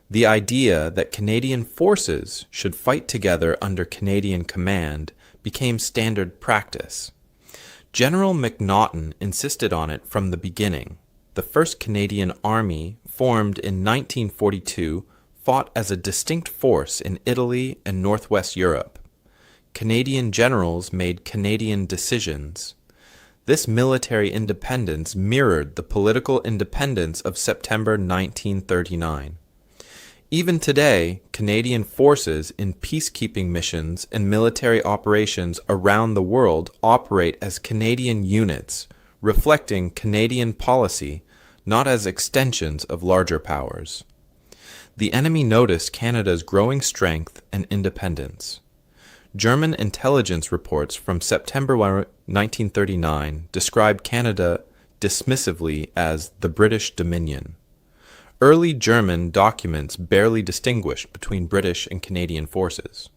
The idea that Canadian forces should fight together under Canadian command became standard practice. General MacNaughton insisted on it from the beginning. The 1st Canadian Army, formed in 1942, fought as a distinct force in Italy and Northwest Europe. Canadian generals made Canadian decisions. This military independence mirrored the political independence of September 1939. Even today, Canadian forces in peacekeeping missions and military operations around the world operate as Canadian units, reflecting Canadian policy, not as extensions of larger powers. The enemy noticed Canada's growing strength and independence. German intelligence reports from September 1939 described Canada dismissively as the British Dominion. Early German documents barely distinguished between British and Canadian forces.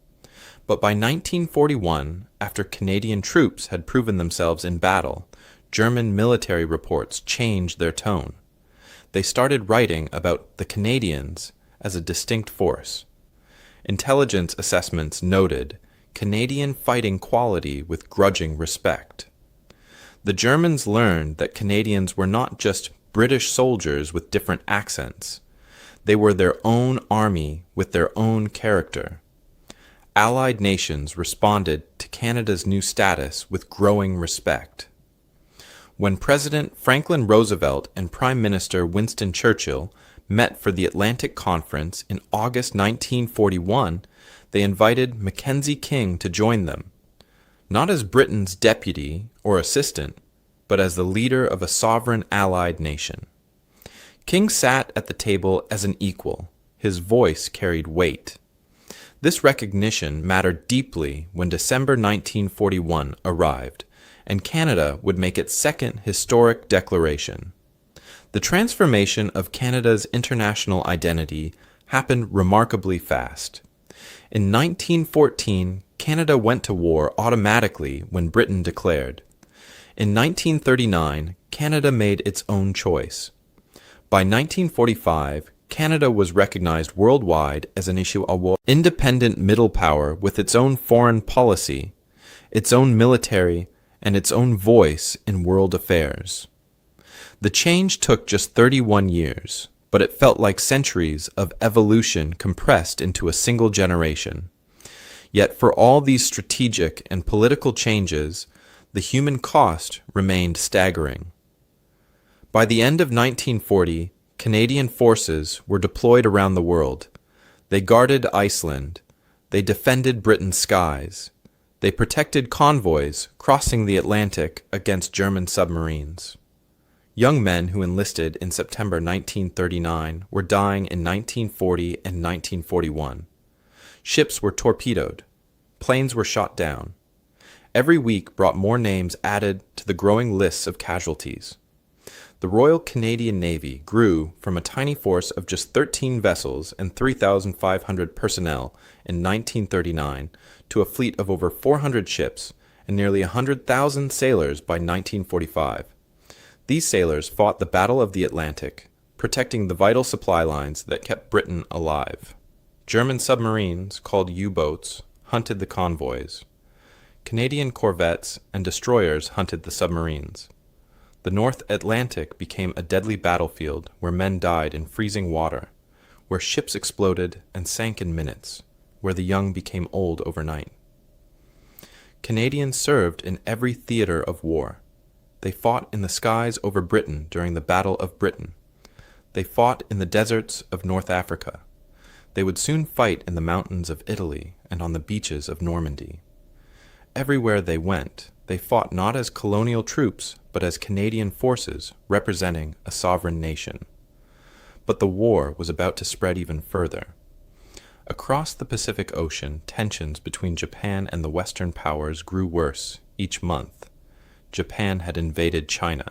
But by 1941, after Canadian troops had proven themselves in battle, German military reports changed their tone. They started writing about the Canadians as a distinct force. Intelligence assessments noted Canadian fighting quality with grudging respect. The Germans learned that Canadians were not just British soldiers with different accents. They were their own army with their own character. Allied nations responded to Canada's new status with growing respect. When President Franklin Roosevelt and Prime Minister Winston Churchill met for the Atlantic Conference in August 1941, they invited Mackenzie King to join them, not as Britain's deputy or assistant, but as the leader of a sovereign allied nation. King sat at the table as an equal. His voice carried weight. This recognition mattered deeply when December 1941 arrived, and Canada would make its second historic declaration. The transformation of Canada's international identity happened remarkably fast. In 1914, Canada went to war automatically when Britain declared. In 1939, Canada made its own choice. By 1945, Canada was recognized worldwide as an independent middle power with its own foreign policy, its own military, and its own voice in world affairs. The change took just 31 years, but it felt like centuries of evolution compressed into a single generation. Yet for all these strategic and political changes, the human cost remained staggering. By the end of 1940, Canadian forces were deployed around the world. They guarded Iceland. They defended Britain's skies. They protected convoys crossing the Atlantic against German submarines. Young men who enlisted in September 1939 were dying in 1940 and 1941. Ships were torpedoed. Planes were shot down. Every week brought more names added to the growing lists of casualties. The Royal Canadian Navy grew from a tiny force of just 13 vessels and 3,500 personnel in 1939 to a fleet of over 400 ships and nearly 100,000 sailors by 1945. These sailors fought the Battle of the Atlantic, protecting the vital supply lines that kept Britain alive. German submarines, called U-boats, hunted the convoys. Canadian corvettes and destroyers hunted the submarines. The North Atlantic became a deadly battlefield where men died in freezing water, where ships exploded and sank in minutes, where the young became old overnight. Canadians served in every theater of war. They fought in the skies over Britain during the Battle of Britain. They fought in the deserts of North Africa. They would soon fight in the mountains of Italy and on the beaches of Normandy. Everywhere they went, they fought not as colonial troops, but as Canadian forces representing a sovereign nation. But the war was about to spread even further. Across the Pacific Ocean, tensions between Japan and the Western powers grew worse each month. Japan had invaded China.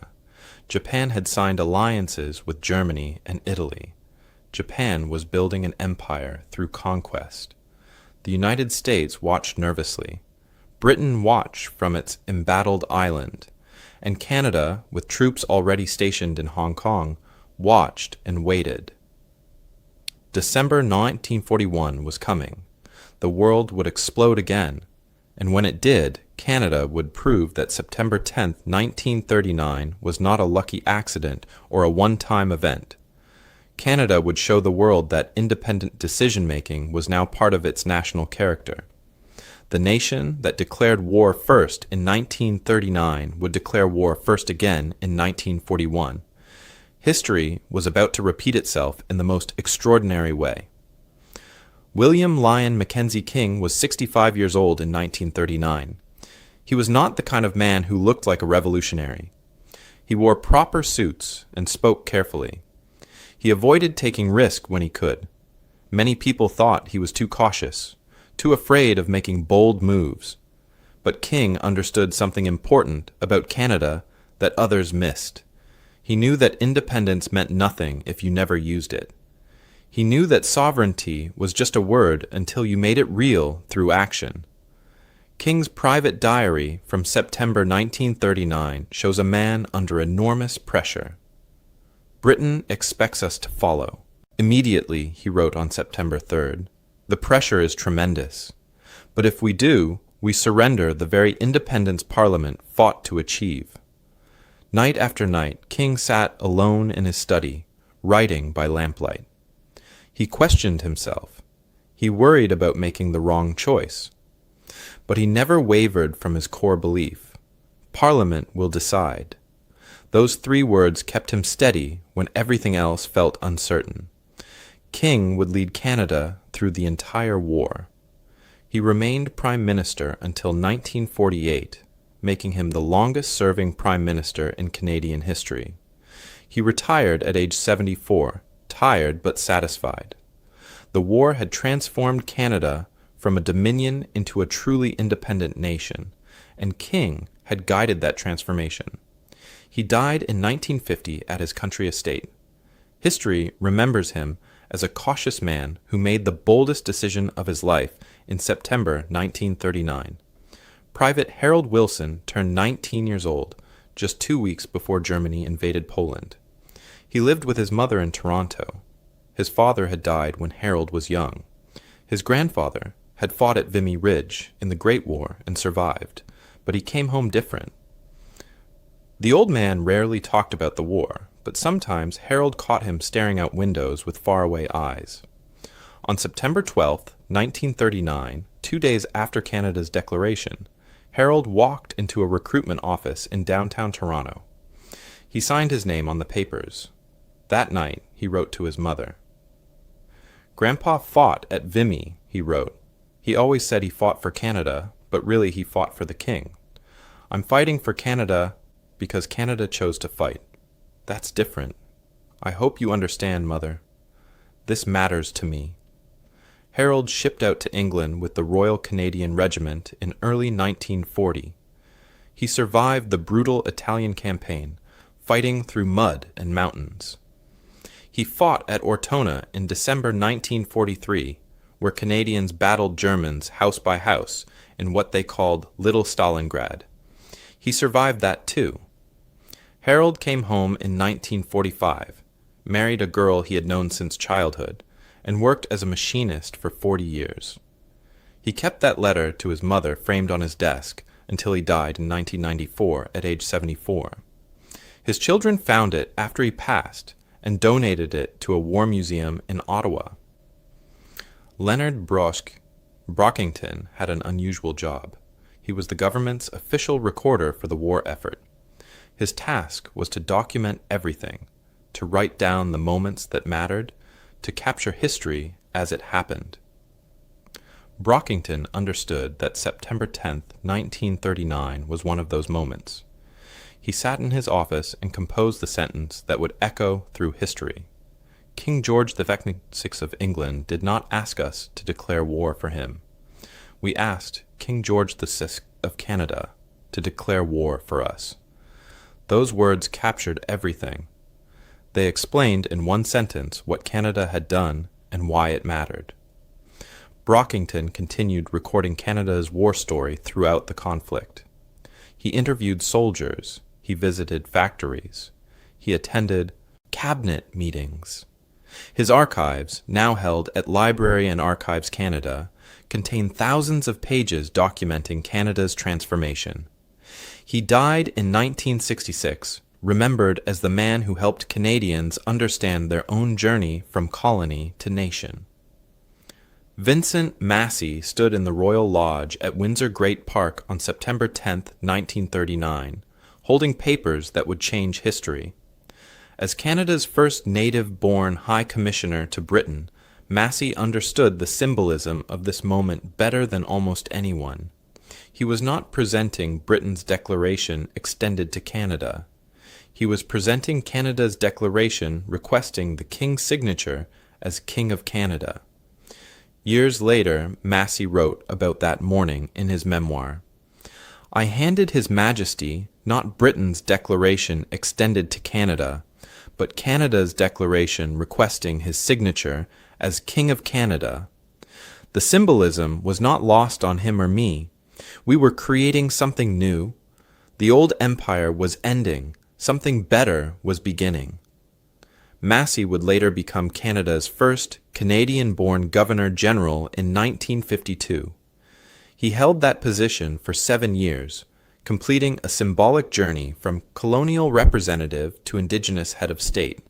Japan had signed alliances with Germany and Italy. Japan was building an empire through conquest. The United States watched nervously. Britain watched from its embattled island, and Canada, with troops already stationed in Hong Kong, watched and waited. December 1941 was coming. The world would explode again, and when it did, Canada would prove that September 10, 1939 was not a lucky accident or a one-time event. Canada would show the world that independent decision-making was now part of its national character. The nation that declared war first in 1939 would declare war first again in 1941. History was about to repeat itself in the most extraordinary way. William Lyon Mackenzie King was 65 years old in 1939. He was not the kind of man who looked like a revolutionary. He wore proper suits and spoke carefully. He avoided taking risk when he could. Many people thought he was too cautious, too afraid of making bold moves. But King understood something important about Canada that others missed. He knew that independence meant nothing if you never used it. He knew that sovereignty was just a word until you made it real through action. King's private diary from September 1939 shows a man under enormous pressure. Britain expects us to follow. Immediately, he wrote on September 3rd, the pressure is tremendous. But if we do, we surrender the very independence Parliament fought to achieve. Night after night, King sat alone in his study, writing by lamplight. He questioned himself. He worried about making the wrong choice. But he never wavered from his core belief. Parliament will decide. Those 3 words kept him steady when everything else felt uncertain. King would lead Canada through the entire war. He remained Prime Minister until 1948, making him the longest-serving Prime Minister in Canadian history. He retired at age 74, tired but satisfied. The war had transformed Canada from a dominion into a truly independent nation, and King had guided that transformation. He died in 1950 at his country estate. History remembers him as a cautious man who made the boldest decision of his life in September 1939. Private Harold Wilson turned 19 years old, just 2 weeks before Germany invaded Poland. He lived with his mother in Toronto. His father had died when Harold was young. His grandfather had fought at Vimy Ridge in the Great War and survived, but he came home different. The old man rarely talked about the war, but sometimes Harold caught him staring out windows with faraway eyes. On September 12, 1939, 2 days after Canada's declaration, Harold walked into a recruitment office in downtown Toronto. He signed his name on the papers. That night, he wrote to his mother. "Grandpa fought at Vimy," he wrote. "He always said he fought for Canada, but really he fought for the king. I'm fighting for Canada because Canada chose to fight. That's different. I hope you understand, Mother. This matters to me." Harold shipped out to England with the Royal Canadian Regiment in early 1940. He survived the brutal Italian campaign, fighting through mud and mountains. He fought at Ortona in December 1943, where Canadians battled Germans house by house in what they called Little Stalingrad. He survived that too. Harold came home in 1945, married a girl he had known since childhood, and worked as a machinist for 40 years. He kept that letter to his mother framed on his desk until he died in 1994 at age 74. His children found it after he passed and donated it to a war museum in Ottawa. Leonard Brockington had an unusual job. He was the government's official recorder for the war effort. His task was to document everything, to write down the moments that mattered, to capture history as it happened. Brockington understood that September 10, 1939 was one of those moments. He sat in his office and composed the sentence that would echo through history. King George VI of England did not ask us to declare war for him. We asked King George VI of Canada to declare war for us. Those words captured everything. They explained in one sentence what Canada had done and why it mattered. Brockington continued recording Canada's war story throughout the conflict. He interviewed soldiers. He visited factories. He attended cabinet meetings. His archives, now held at Library and Archives Canada, contain thousands of pages documenting Canada's transformation. He died in 1966, remembered as the man who helped Canadians understand their own journey from colony to nation. Vincent Massey stood in the Royal Lodge at Windsor Great Park on September 10, 1939, holding papers that would change history. As Canada's first native-born High Commissioner to Britain, Massey understood the symbolism of this moment better than almost anyone. He was not presenting Britain's declaration extended to Canada. He was presenting Canada's declaration requesting the King's signature as King of Canada. Years later, Massey wrote about that morning in his memoir. I handed His Majesty not Britain's declaration extended to Canada, but Canada's declaration requesting his signature as King of Canada. The symbolism was not lost on him or me. We were creating something new. The old empire was ending. Something better was beginning. Massey would later become Canada's first Canadian-born Governor-General in 1952. He held that position for 7 years, completing a symbolic journey from colonial representative to Indigenous head of state.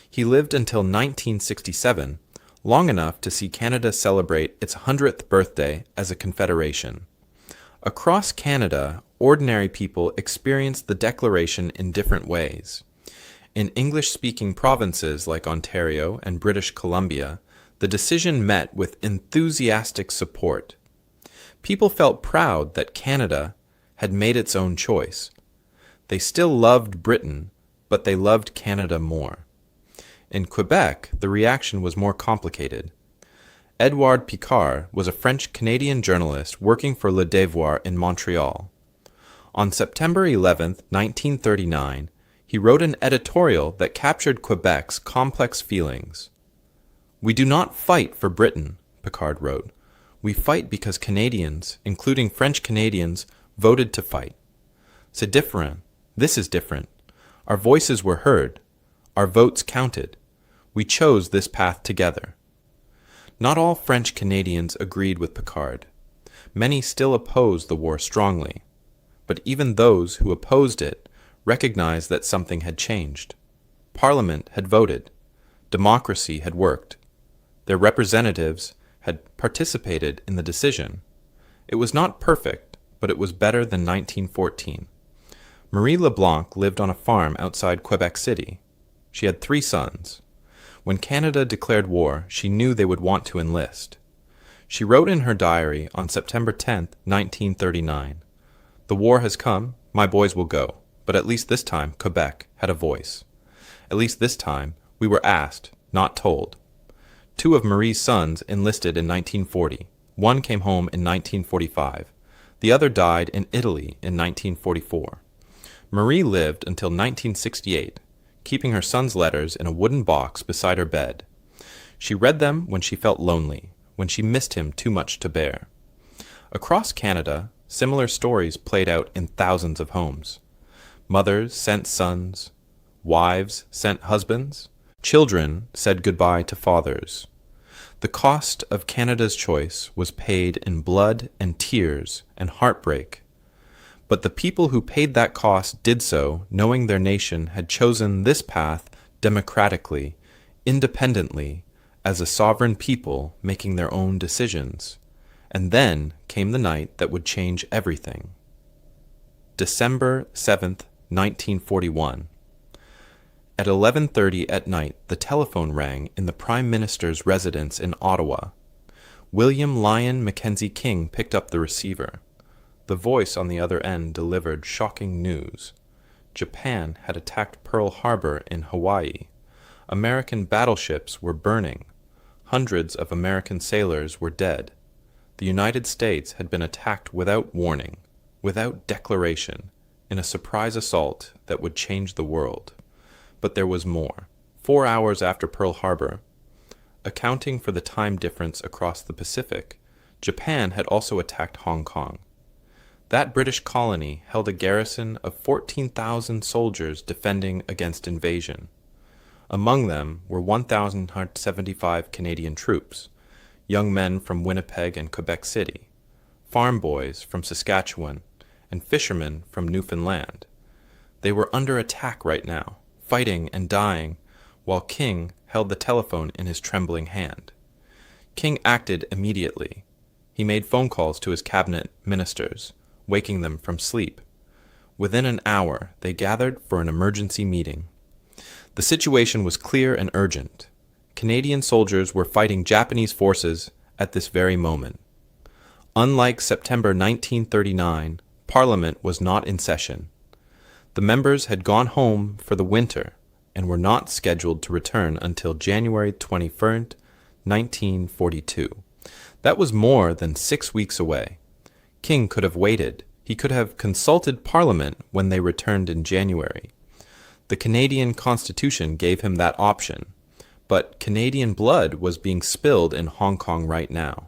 He lived until 1967, long enough to see Canada celebrate its 100th birthday as a confederation. Across Canada, ordinary people experienced the Declaration in different ways. In English-speaking provinces like Ontario and British Columbia, the decision met with enthusiastic support. People felt proud that Canada had made its own choice. They still loved Britain, but they loved Canada more. In Quebec, the reaction was more complicated. Edouard Picard was a French-Canadian journalist working for Le Devoir in Montreal. On September 11, 1939, he wrote an editorial that captured Quebec's complex feelings. We do not fight for Britain, Picard wrote. We fight because Canadians, including French Canadians, voted to fight. C'est différent. This is different. Our voices were heard. Our votes counted. We chose this path together. Not all French Canadians agreed with Picard. Many still opposed the war strongly. But even those who opposed it recognized that something had changed. Parliament had voted. Democracy had worked. Their representatives had participated in the decision. It was not perfect, but it was better than 1914. Marie LeBlanc lived on a farm outside Quebec City. She had 3 sons. When Canada declared war, she knew they would want to enlist. She wrote in her diary on September 10, 1939, "The war has come, my boys will go. But at least this time, Quebec had a voice. At least this time, we were asked, not told." 2 of Marie's sons enlisted in 1940. One came home in 1945. The other died in Italy in 1944. Marie lived until 1968, keeping her son's letters in a wooden box beside her bed. She read them when she felt lonely, when she missed him too much to bear. Across Canada, similar stories played out in thousands of homes. Mothers sent sons, wives sent husbands, children said goodbye to fathers. The cost of Canada's choice was paid in blood and tears and heartbreak. But the people who paid that cost did so knowing their nation had chosen this path democratically, independently, as a sovereign people making their own decisions. And then came the night that would change everything. December 7th, 1941. At 11:30 at night, the telephone rang in the Prime Minister's residence in Ottawa. William Lyon Mackenzie King picked up the receiver. The voice on the other end delivered shocking news. Japan had attacked Pearl Harbor in Hawaii. American battleships were burning. Hundreds of American sailors were dead. The United States had been attacked without warning, without declaration, in a surprise assault that would change the world. But there was more. 4 hours after Pearl Harbor, accounting for the time difference across the Pacific, Japan had also attacked Hong Kong. That British colony held a garrison of 14,000 soldiers defending against invasion. Among them were 1,175 Canadian troops, young men from Winnipeg and Quebec City, farm boys from Saskatchewan, and fishermen from Newfoundland. They were under attack right now, fighting and dying, while King held the telephone in his trembling hand. King acted immediately. He made phone calls to his cabinet ministers, waking them from sleep. Within an hour, they gathered for an emergency meeting. The situation was clear and urgent. Canadian soldiers were fighting Japanese forces at this very moment. Unlike September 1939, Parliament was not in session. The members had gone home for the winter and were not scheduled to return until January 21st, 1942. That was more than 6 weeks away. King could have waited. He could have consulted Parliament when they returned in January. The Canadian Constitution gave him that option, but Canadian blood was being spilled in Hong Kong right now.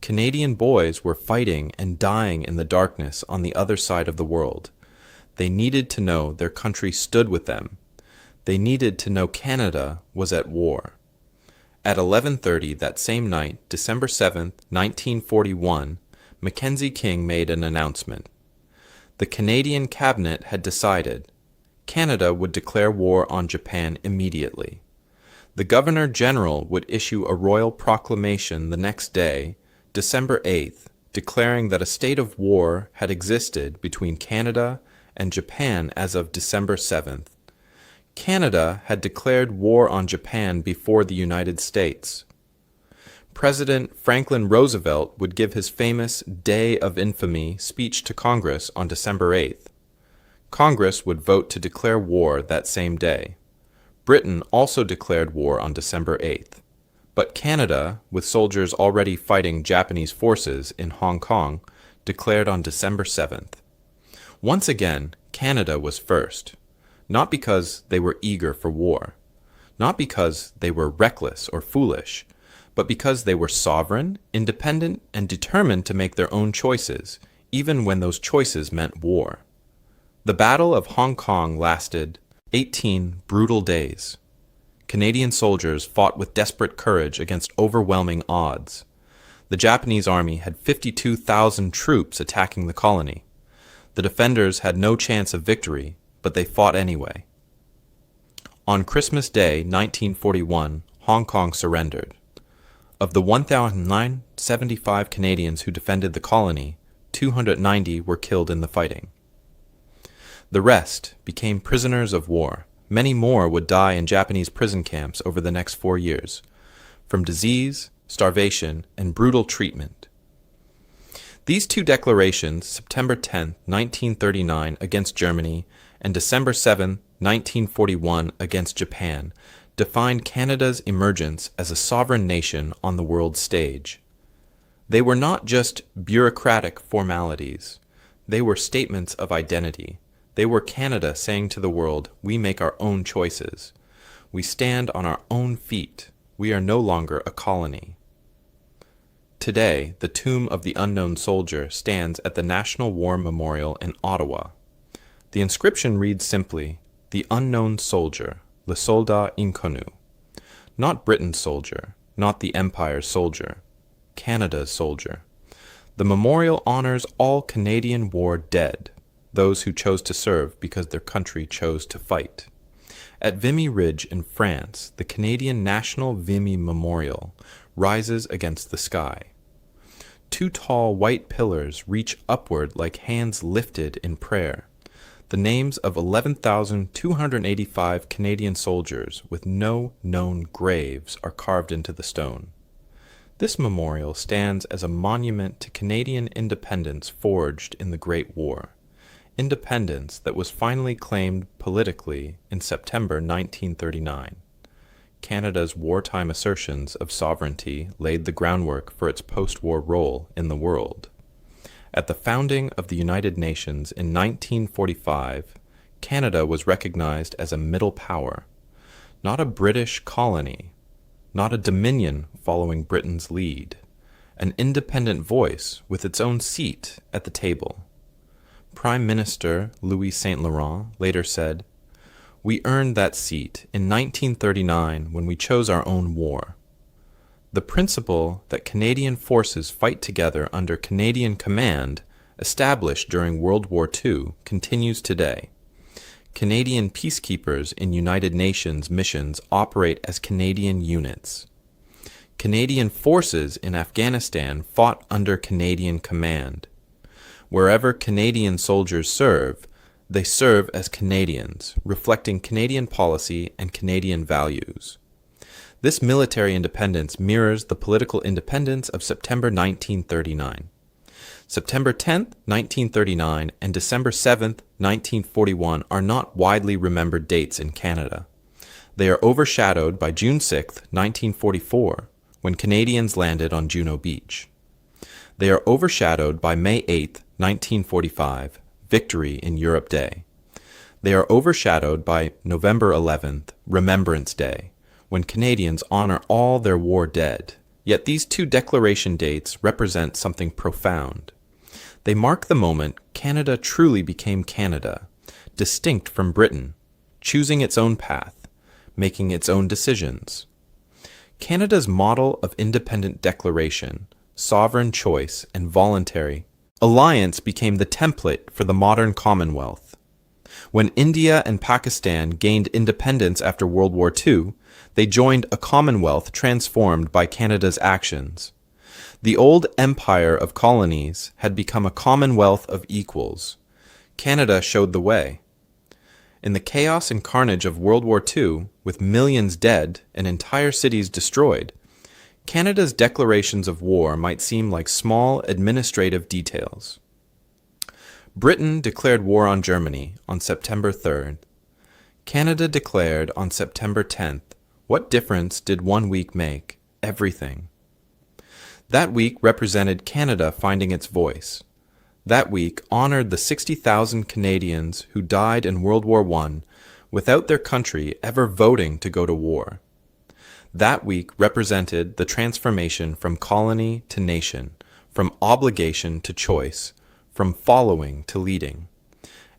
Canadian boys were fighting and dying in the darkness on the other side of the world. They needed to know their country stood with them. They needed to know Canada was at war. At 11:30 that same night, December 7, 1941, Mackenzie King made an announcement. The Canadian cabinet had decided Canada would declare war on Japan immediately. The Governor-General would issue a royal proclamation the next day, December 8th, declaring that a state of war had existed between Canada and Japan as of December 7th. Canada had declared war on Japan before the United States. President Franklin Roosevelt would give his famous Day of Infamy speech to Congress on December 8th. Congress would vote to declare war that same day. Britain also declared war on December 8th. But Canada, with soldiers already fighting Japanese forces in Hong Kong, declared on December 7th. Once again, Canada was first, not because they were eager for war, not because they were reckless or foolish, but because they were sovereign, independent, and determined to make their own choices, even when those choices meant war. The Battle of Hong Kong lasted 18 brutal days. Canadian soldiers fought with desperate courage against overwhelming odds. The Japanese army had 52,000 troops attacking the colony. The defenders had no chance of victory, but they fought anyway. On Christmas Day, 1941, Hong Kong surrendered. Of the 1,975 Canadians who defended the colony, 290 were killed in the fighting. The rest became prisoners of war. Many more would die in Japanese prison camps over the next 4 years, from disease, starvation, and brutal treatment. These two declarations, September 10, 1939 against Germany and December 7, 1941 against Japan, defined Canada's emergence as a sovereign nation on the world stage. They were not just bureaucratic formalities. They were statements of identity. They were Canada saying to the world, we make our own choices. We stand on our own feet. We are no longer a colony. Today, the tomb of the unknown soldier stands at the National War Memorial in Ottawa. The inscription reads simply, "The unknown soldier, le soldat inconnu." Not Britain's soldier, not the Empire's soldier, Canada's soldier. The memorial honors all Canadian war dead, those who chose to serve because their country chose to fight. At Vimy Ridge in France, the Canadian National Vimy Memorial rises against the sky. Two tall white pillars reach upward like hands lifted in prayer. The names of 11,285 Canadian soldiers with no known graves are carved into the stone. This memorial stands as a monument to Canadian independence forged in the Great War, independence that was finally claimed politically in September 1939. Canada's wartime assertions of sovereignty laid the groundwork for its post-war role in the world. At the founding of the United Nations in 1945, Canada was recognized as a middle power, not a British colony, not a dominion following Britain's lead, an independent voice with its own seat at the table. Prime Minister Louis Saint Laurent later said, "We earned that seat in 1939 when we chose our own war." The principle that Canadian forces fight together under Canadian command, established during World War II, continues today. Canadian peacekeepers in United Nations missions operate as Canadian units. Canadian forces in Afghanistan fought under Canadian command. Wherever Canadian soldiers serve, they serve as Canadians, reflecting Canadian policy and Canadian values. This military independence mirrors the political independence of September 1939. September 10, 1939 and December 7, 1941 are not widely remembered dates in Canada. They are overshadowed by June 6, 1944, when Canadians landed on Juno Beach. They are overshadowed by May 8, 1945, Victory in Europe Day. They are overshadowed by November 11th, Remembrance Day, when Canadians honor all their war dead. Yet these two declaration dates represent something profound. They mark the moment Canada truly became Canada, distinct from Britain, choosing its own path, making its own decisions. Canada's model of independent declaration, sovereign choice, and voluntary alliance became the template for the modern Commonwealth. When India and Pakistan gained independence after World War II, they joined a Commonwealth transformed by Canada's actions. The old empire of colonies had become a Commonwealth of equals. Canada showed the way. In the chaos and carnage of World War II, with millions dead and entire cities destroyed, Canada's declarations of war might seem like small administrative details. Britain declared war on Germany on September 3rd. Canada declared on September 10th. What difference did 1 week make? Everything. That week represented Canada finding its voice. That week honored the 60,000 Canadians who died in World War I without their country ever voting to go to war. That week represented the transformation from colony to nation, from obligation to choice, from following to leading.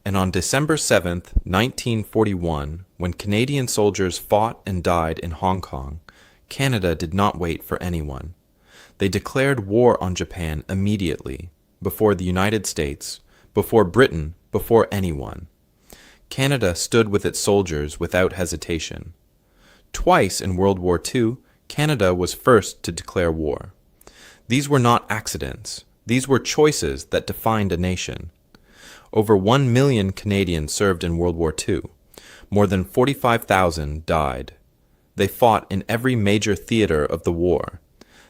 And on December 7, 1941, when Canadian soldiers fought and died in Hong Kong, Canada did not wait for anyone. They declared war on Japan immediately, before the United States, before Britain, before anyone. Canada stood with its soldiers without hesitation. Twice in World War II, Canada was first to declare war. These were not accidents. These were choices that defined a nation. Over 1 million Canadians served in World War II. More than 45,000 died. They fought in every major theater of the war.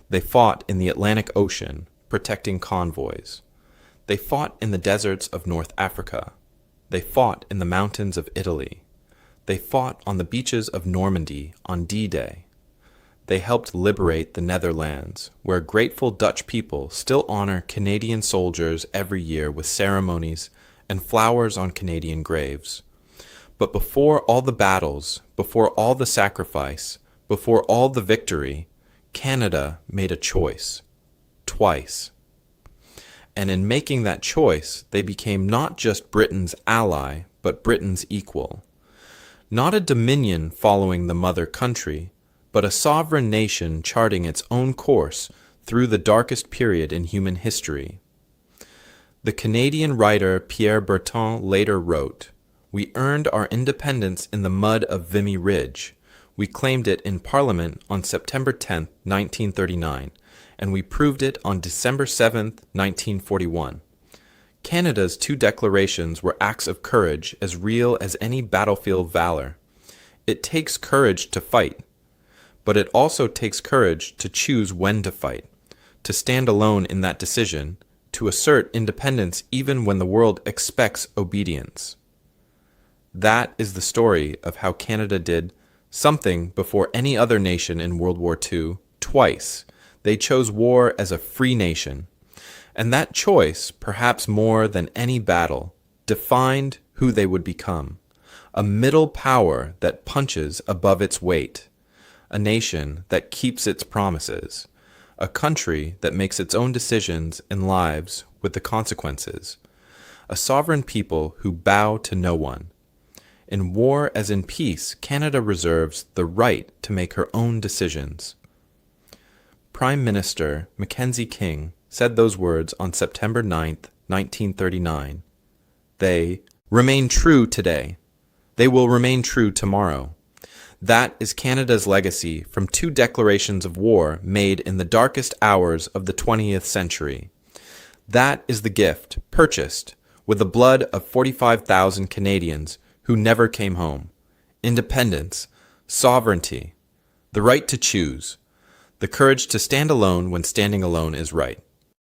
They fought in the Atlantic Ocean, protecting convoys. They fought in the deserts of North Africa. They fought in the mountains of Italy. They fought on the beaches of Normandy on D-Day. They helped liberate the Netherlands, where grateful Dutch people still honor Canadian soldiers every year with ceremonies and flowers on Canadian graves. But before all the battles, before all the sacrifice, before all the victory, Canada made a choice. Twice. And in making that choice, they became not just Britain's ally, but Britain's equal. Not a dominion following the mother country, but a sovereign nation charting its own course through the darkest period in human history. The Canadian writer Pierre Berton later wrote, "We earned our independence in the mud of Vimy Ridge. We claimed it in Parliament on September 10, 1939, and we proved it on December 7, 1941. Canada's two declarations were acts of courage as real as any battlefield valor. It takes courage to fight, but it also takes courage to choose when to fight, to stand alone in that decision, to assert independence even when the world expects obedience." That is the story of how Canada did something before any other nation in World War II, twice. They chose war as a free nation. And that choice, perhaps more than any battle, defined who they would become. A middle power that punches above its weight. A nation that keeps its promises. A country that makes its own decisions and lives with the consequences. A sovereign people who bow to no one. In war as in peace, Canada reserves the right to make her own decisions. Prime Minister Mackenzie King said those words on September 9, 1939. They remain true today. They will remain true tomorrow. That is Canada's legacy from two declarations of war made in the darkest hours of the 20th century. That is the gift, purchased, with the blood of 45,000 Canadians who never came home. Independence, sovereignty, the right to choose, the courage to stand alone when standing alone is right.